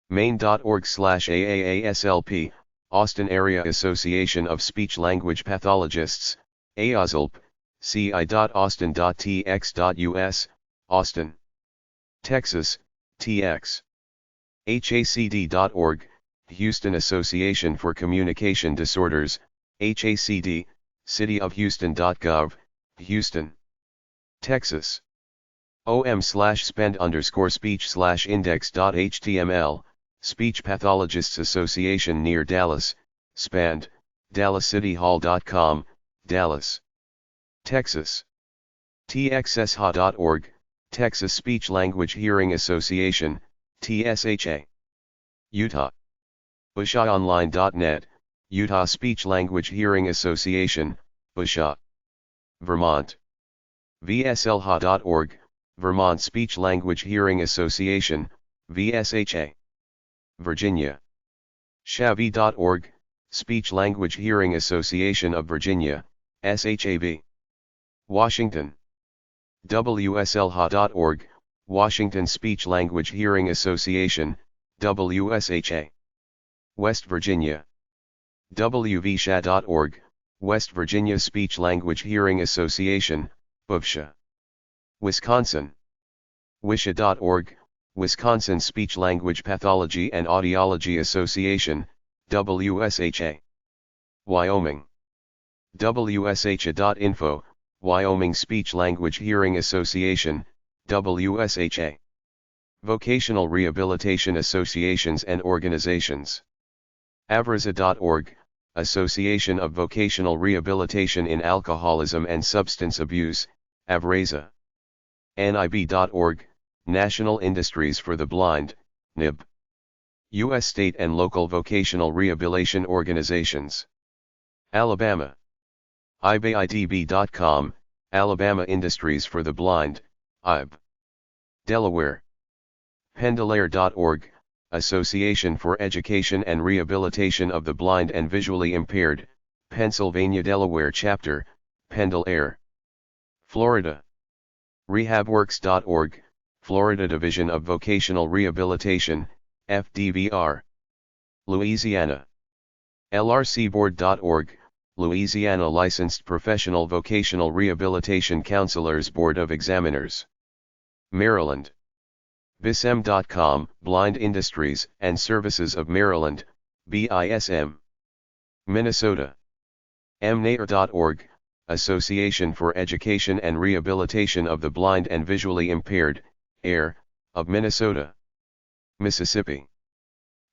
Maine.org/AAASLP, Austin Area Association of Speech Language Pathologists, AASLP, ci.austin.tx.us, Austin. Texas, TX. HACD.org, Houston Association for Communication Disorders, HACD, cityofhouston.gov, Houston. Texas. OM/spend_speech/index.html, Speech Pathologists Association near Dallas, SPAND, DallasCityHall.com, Dallas. Texas. TXSHA.org, Texas Speech Language Hearing Association, TSHA. Utah. USHAonline.net, Utah Speech Language Hearing Association, USHA. Vermont. VSLHA.org, Vermont Speech Language Hearing Association, VSHA. Virginia. SHAV.org, Speech Language Hearing Association of Virginia, SHAV. Washington. WSLHA.org, Washington Speech Language Hearing Association, WSHA. West Virginia. WVSHA.org, West Virginia Speech Language Hearing Association, WVSHA. Wisconsin. WISHA.org, Wisconsin Speech Language Pathology and Audiology Association, WSHA. Wyoming. WSHA.info, Wyoming Speech Language Hearing Association, WSHA. Vocational Rehabilitation Associations and Organizations. AVRAZA.org, Association of Vocational Rehabilitation in Alcoholism and Substance Abuse, AVRAZA. NIB.org, National Industries for the Blind, NIB. U.S. state and local vocational rehabilitation organizations. Alabama. IBIDB.com, Alabama Industries for the Blind, IB. Delaware. Pendelaire.org, Association for Education and Rehabilitation of the Blind and Visually Impaired, Pennsylvania-Delaware Chapter, Pendle Air. Florida. Rehabworks.org, Florida Division of Vocational Rehabilitation, FDVR. Louisiana. LRCboard.org, Louisiana Licensed Professional Vocational Rehabilitation Counselors Board of Examiners. Maryland. BISM.com, Blind Industries and Services of Maryland, BISM. Minnesota. MNAIR.org, Association for Education and Rehabilitation of the Blind and Visually Impaired, AIR, of Minnesota. Mississippi.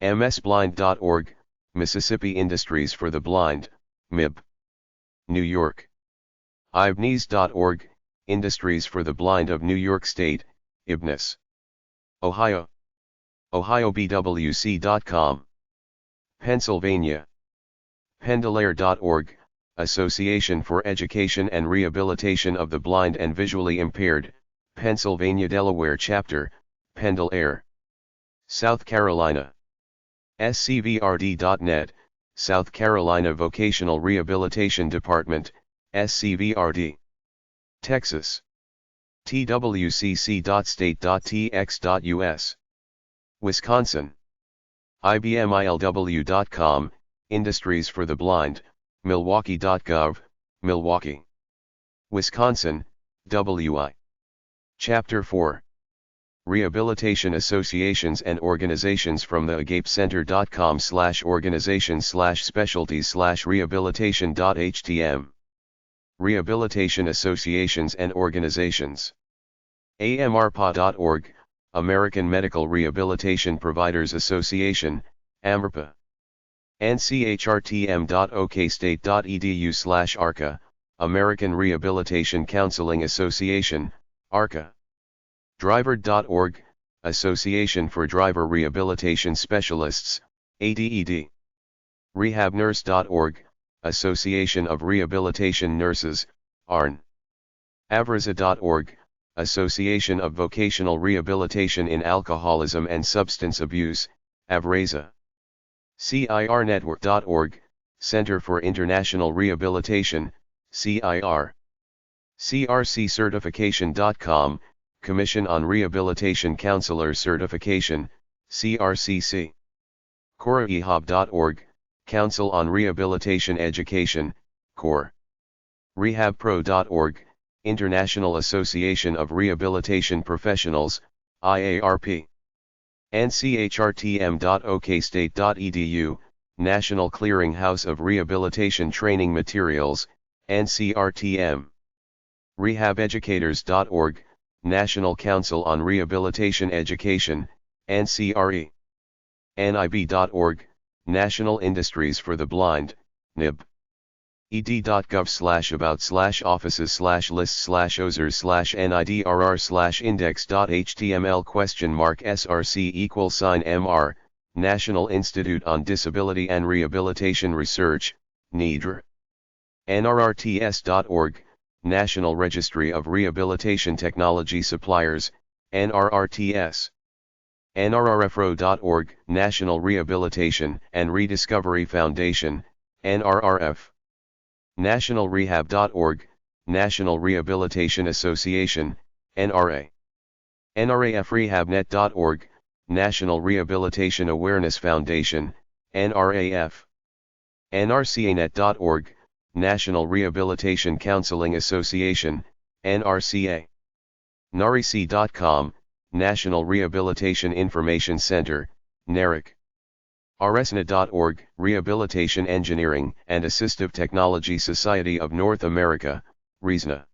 MSBlind.org, Mississippi Industries for the Blind, MIB. New York. IBNES.org, Industries for the Blind of New York State, IBNES. Ohio. OhioBWC.com. Pennsylvania. Pendleair.org, Association for Education and Rehabilitation of the Blind and Visually Impaired, Pennsylvania-Delaware Chapter, Pendle Air. South Carolina. SCVRD.net, South Carolina Vocational Rehabilitation Department, SCVRD. Texas. twcc.state.tx.us. Wisconsin. IBMILW.com, Industries for the Blind, Milwaukee.gov, Milwaukee. Wisconsin, WI. Chapter 4. Rehabilitation Associations and Organizations from the Theagapecenter.com/organizations/specialties/rehabilitation.htm. Rehabilitation Associations and Organizations. AMRPA.org, American Medical Rehabilitation Providers Association, AMRPA. nchrtm.okstate.edu/ARCA, American Rehabilitation Counseling Association, ARCA. Driver.org, Association for Driver Rehabilitation Specialists, ADED. Rehabnurse.org, Association of Rehabilitation Nurses, ARN. Avraza.org, Association of Vocational Rehabilitation in Alcoholism and Substance Abuse, Avraza. CIRnetwork.org, Center for International Rehabilitation, CIR. CRCcertification.com, Commission on Rehabilitation Counselor Certification, CRCC. CoreEHOB.org, Council on Rehabilitation Education, CORE. RehabPro.org, International Association of Rehabilitation Professionals, IARP. nchrtm.okstate.edu, National Clearinghouse of Rehabilitation Training Materials, NCRTM. Rehabeducators.org, National Council on Rehabilitation Education, NCRE. NIB.org, National Industries for the Blind, NIB. ed.gov/about/offices/nidrs/index.html?src=MR, National Institute on Disability and Rehabilitation Research, NIDR. nrrts.org, National Registry of Rehabilitation Technology Suppliers, NRRTS. nrrfro.org, National Rehabilitation and Rediscovery Foundation, NRRF. nationalrehab.org, National Rehabilitation Association, NRA. nrafrehabnet.org, National Rehabilitation Awareness Foundation, NRAF. nrcanet.org, National Rehabilitation Counseling Association, NRCA. naric.com, National Rehabilitation Information Center, NARIC. RSNA.org, Rehabilitation Engineering and Assistive Technology Society of North America, RESNA.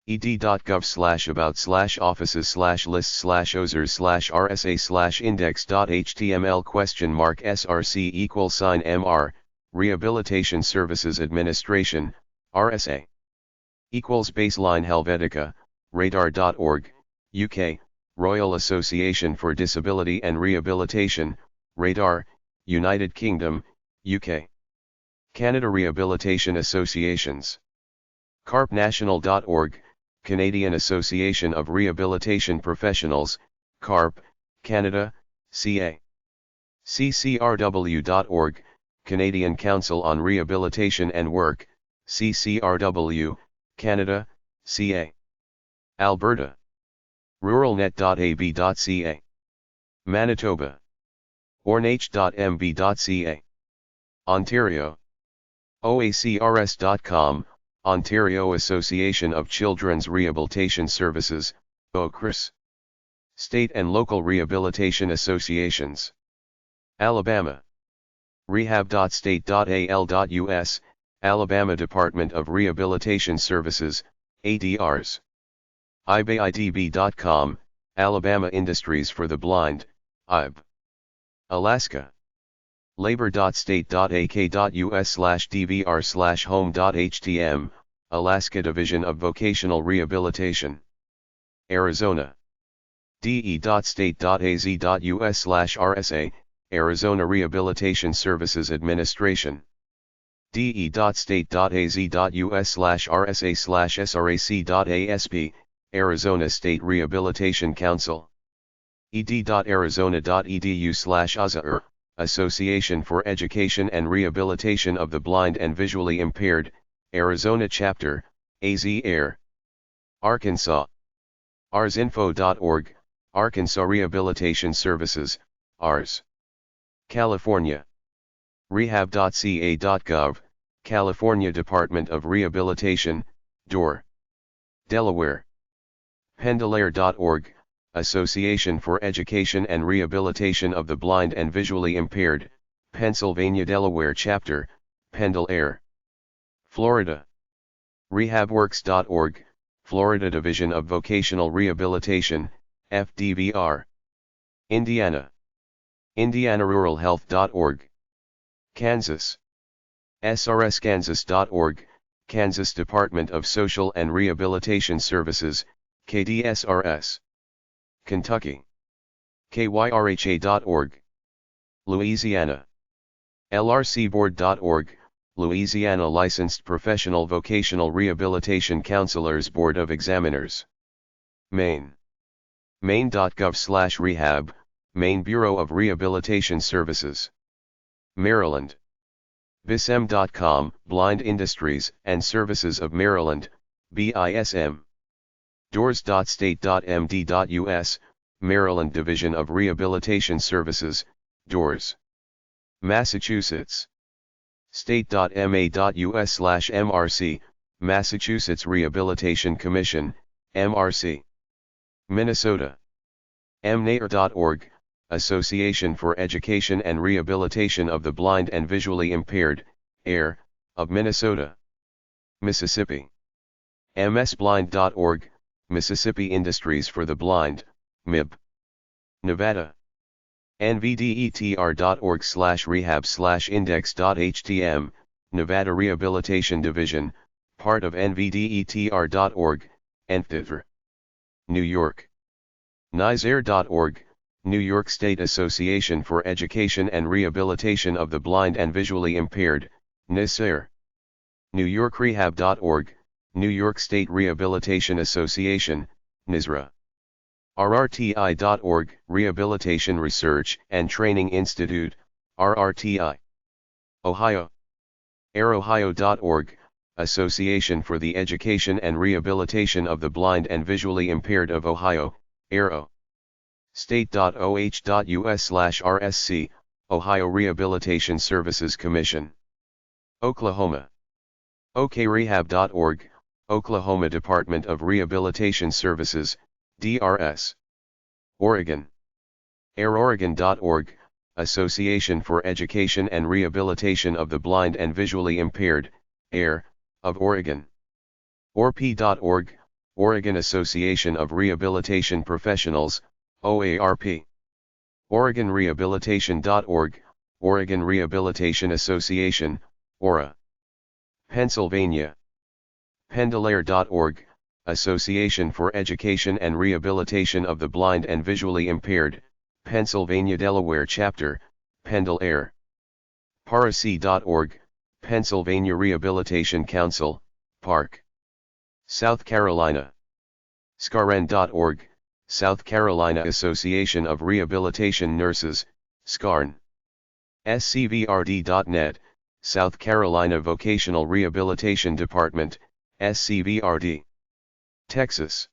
ed.gov/about/offices/lists/rsa/index.html?src=MR, Rehabilitation Services Administration, RSA. Baseline Helvetica, radar.org, UK, Royal Association for Disability and Rehabilitation, Radar, United Kingdom, UK. Canada Rehabilitation Associations. carpnational.org, Canadian Association of Rehabilitation Professionals, CARP, Canada, CA. ccrw.org, Canadian Council on Rehabilitation and Work, CCRW, Canada, CA. Alberta. ruralnet.ab.ca. Manitoba. ornh.mb.ca. Ontario. oacrs.com, Ontario Association of Children's Rehabilitation Services, OCRS. State and local rehabilitation associations. Alabama. rehab.state.al.us, Alabama Department of Rehabilitation Services, ADRs. ibaidb.com, Alabama Industries for the Blind, IB. Alaska. labor.state.ak.us/dvr/home.htm, Alaska Division of Vocational Rehabilitation. Arizona. de.state.az.us/RSA, Arizona Rehabilitation Services Administration. de.state.az.us/RSA/srac.asp, Arizona State Rehabilitation Council. ed.arizona.edu/AZAR, Association for Education and Rehabilitation of the Blind and Visually Impaired, Arizona Chapter, AZ-AIR. Arkansas. arsinfo.org, Arkansas Rehabilitation Services, ARS. California. rehab.ca.gov, California Department of Rehabilitation, DOR. Delaware. pendelair.org, Association for Education and Rehabilitation of the Blind and Visually Impaired, Pennsylvania Delaware Chapter, Pendelair. Florida. rehabworks.org, Florida Division of Vocational Rehabilitation, FDVR. Indiana. indianaruralhealth.org. Kansas. srskansas.org, Kansas Department of Social and Rehabilitation Services, KDSRS. Kentucky. kyrha.org. Louisiana. lrcboard.org, Louisiana Licensed Professional Vocational Rehabilitation Counselors Board of Examiners. Maine. maine.gov/rehab, Maine Bureau of Rehabilitation Services. Maryland. bism.com, Blind Industries and Services of Maryland, BISM. doors.state.md.us, Maryland Division of Rehabilitation Services, DOORS. Massachusetts. state.ma.us/MRC, Massachusetts Rehabilitation Commission, MRC. Minnesota. mnair.org, Association for Education and Rehabilitation of the Blind and Visually Impaired, AIR, of Minnesota. Mississippi. msblind.org, Mississippi Industries for the Blind, MIB. Nevada. nvdetr.org/rehab/index.htm, Nevada Rehabilitation Division, part of nvdetr.org, NVDETR. New York. nisair.org, New York State Association for Education and Rehabilitation of the Blind and Visually Impaired, NISAIR. New York Rehab.org, New York State Rehabilitation Association, NISRA. rrti.org, Rehabilitation Research and Training Institute, RRTI. Ohio. airohio.org, Association for the Education and Rehabilitation of the Blind and Visually Impaired of Ohio, AIRO. state.oh.us/RSC, Ohio Rehabilitation Services Commission. Oklahoma. okrehab.org, Oklahoma Department of Rehabilitation Services, DRS. Oregon. airoregon.org, Association for Education and Rehabilitation of the Blind and Visually Impaired, AIR, of Oregon. orp.org, Oregon Association of Rehabilitation Professionals, OARP. OregonRehabilitation.org, Oregon Rehabilitation Association, ORA. Pennsylvania. pendelair.org, Association for Education and Rehabilitation of the Blind and Visually Impaired, Pennsylvania Delaware Chapter, Pendelair. Paracy.org, Pennsylvania Rehabilitation Council, PARC. South Carolina. SCARN.org, South Carolina Association of Rehabilitation Nurses, SCARN. scvrd.net, South Carolina Vocational Rehabilitation Department, SCVRD. Texas.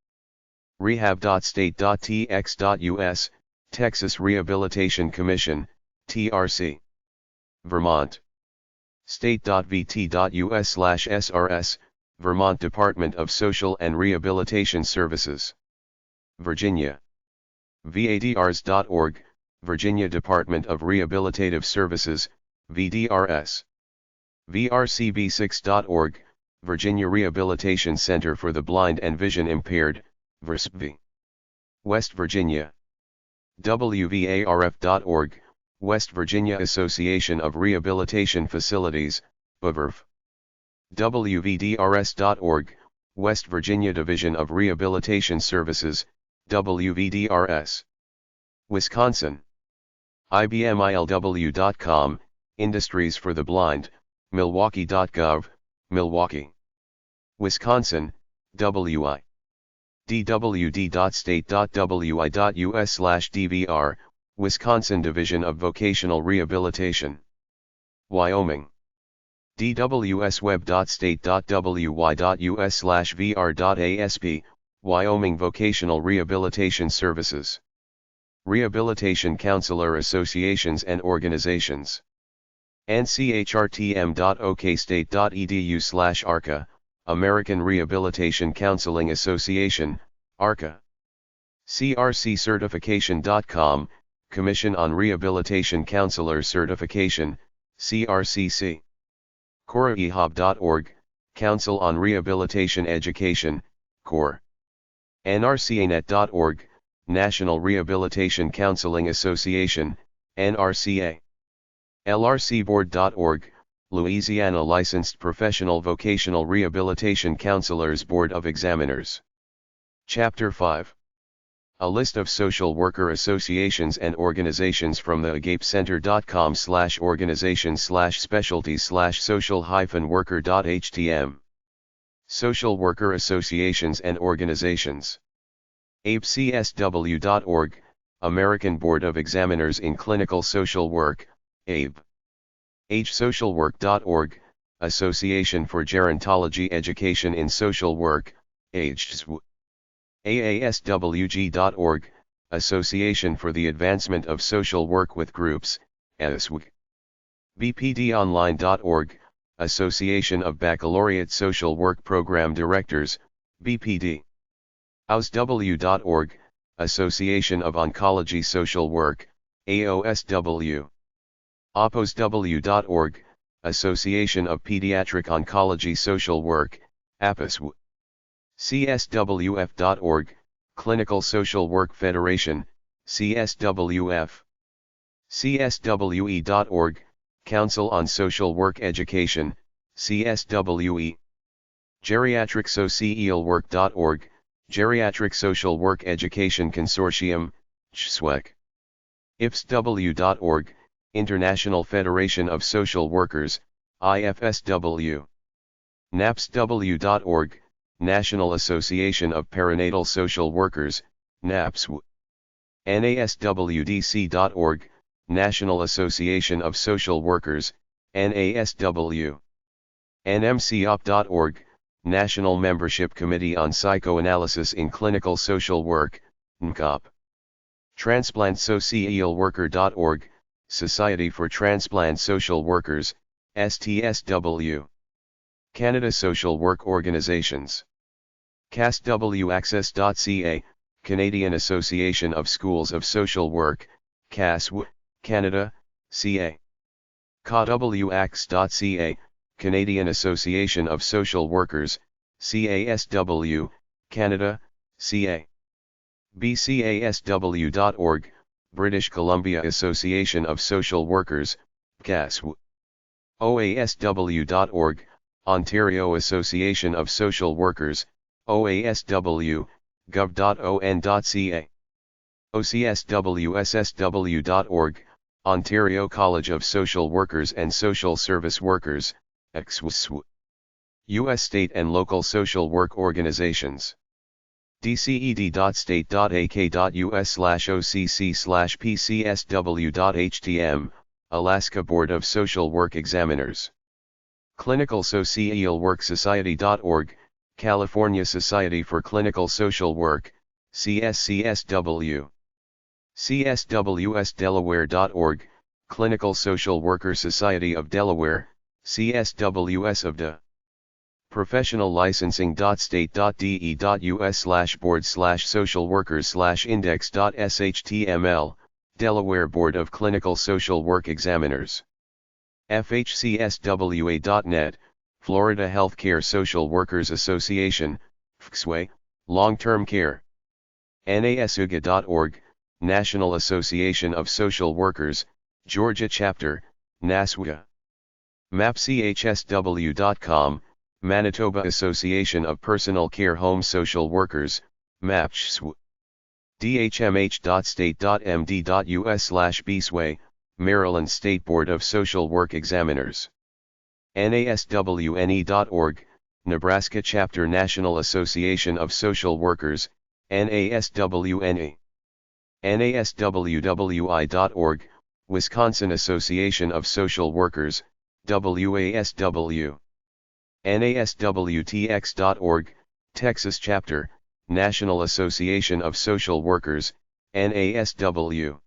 Rehab.state.tx.us, Texas Rehabilitation Commission, TRC. Vermont. State.vt.us/SRS, Vermont Department of Social and Rehabilitation Services. Virginia. VADRs.org, Virginia Department of Rehabilitative Services, VDRS. VRCB6.org, Virginia Rehabilitation Center for the Blind and Vision Impaired, VRCV. West Virginia. WVARF.org, West Virginia Association of Rehabilitation Facilities, WVRF. WVDRS.org, West Virginia Division of Rehabilitation Services, WVDRS. Wisconsin. IBMILW.com, Industries for the Blind, Milwaukee.gov, Milwaukee. Wisconsin, WI. dwd.state.wi.us/dvr, Wisconsin Division of Vocational Rehabilitation. Wyoming. dwsweb.state.wy.us/vr.asp, Wyoming Vocational Rehabilitation Services. Rehabilitation Counselor Associations and Organizations. nchrtm.okstate.edu/ARCA, American Rehabilitation Counseling Association, ARCA. crccertification.com, Commission on Rehabilitation Counselor Certification, CRCC. coreehab.org, Council on Rehabilitation Education, CORE. nrcanet.org, National Rehabilitation Counseling Association, NRCA. lrcboard.org, Louisiana Licensed Professional Vocational Rehabilitation Counselors Board of Examiners. Chapter 5. A list of social worker associations and organizations from the Theagapecenter.com/organizations/specialties/social-worker.htm. Social worker associations and organizations. ABECSW.org, American Board of Examiners in Clinical Social Work, ABE. AgeSocialWork.org, Association for Gerontology Education in Social Work, AGESW. AASWG.org, Association for the Advancement of Social Work with Groups, ASWG. BPDOnline.org, Association of Baccalaureate Social Work Program Directors, BPD. AOSW.org, Association of Oncology Social Work, AOSW. APOSW.org, Association of Pediatric Oncology Social Work, APOSW. CSWF.org, Clinical Social Work Federation, CSWF. CSWE.org, Council on Social Work Education, CSWE. GeriatricSocialWork.org, Geriatric Social Work Education Consortium, GSWEC. IFSW.org, International Federation of Social Workers, IFSW. NAPSW.org, National Association of Perinatal Social Workers, NAPSW. NASWDC.org, National Association of Social Workers, NASW. NMCOP.org, National Membership Committee on Psychoanalysis in Clinical Social Work, NCOP. TransplantSocialWorker.org, Society for Transplant Social Workers, STSW. Canada Social Work Organizations. CASWAccess.ca, Canadian Association of Schools of Social Work, CASW, Canada, CA. CAWACS.ca, Canadian Association of Social Workers, CASW, Canada, CA. BCASW.org, British Columbia Association of Social Workers, CASW. OASW.org, Ontario Association of Social Workers, OASW, gov.on.ca. OCSWSSW.org, Ontario College of Social Workers and Social Service Workers, EXWSW. U.S. state and local social work organizations. dced.state.ak.us/occ/pcsw.htm, Alaska Board of Social Work Examiners. Clinical Social Work Society.org, California Society for Clinical Social Work, CSCSW. CSWSDelaware.org, Clinical Social Worker Society of Delaware, CSWS of DA. Professional licensing.state.us/board/social workers/index.shtml, Delaware Board of Clinical Social Work Examiners. FHCSWA.net, Florida Healthcare Social Workers Association, FCSWA, Long-Term Care. NASUGA.org, National Association of Social Workers, Georgia Chapter, NASUGA. MAPCHSW.com, Manitoba Association of Personal Care Home Social Workers, MAPCHSW. DHMH.state.md.us/BSWA, Maryland State Board of Social Work Examiners. NASWNE.org, Nebraska Chapter National Association of Social Workers, NASWNE. NASWWI.org, Wisconsin Association of Social Workers, WASW. NASWTX.org, Texas Chapter, National Association of Social Workers, NASW.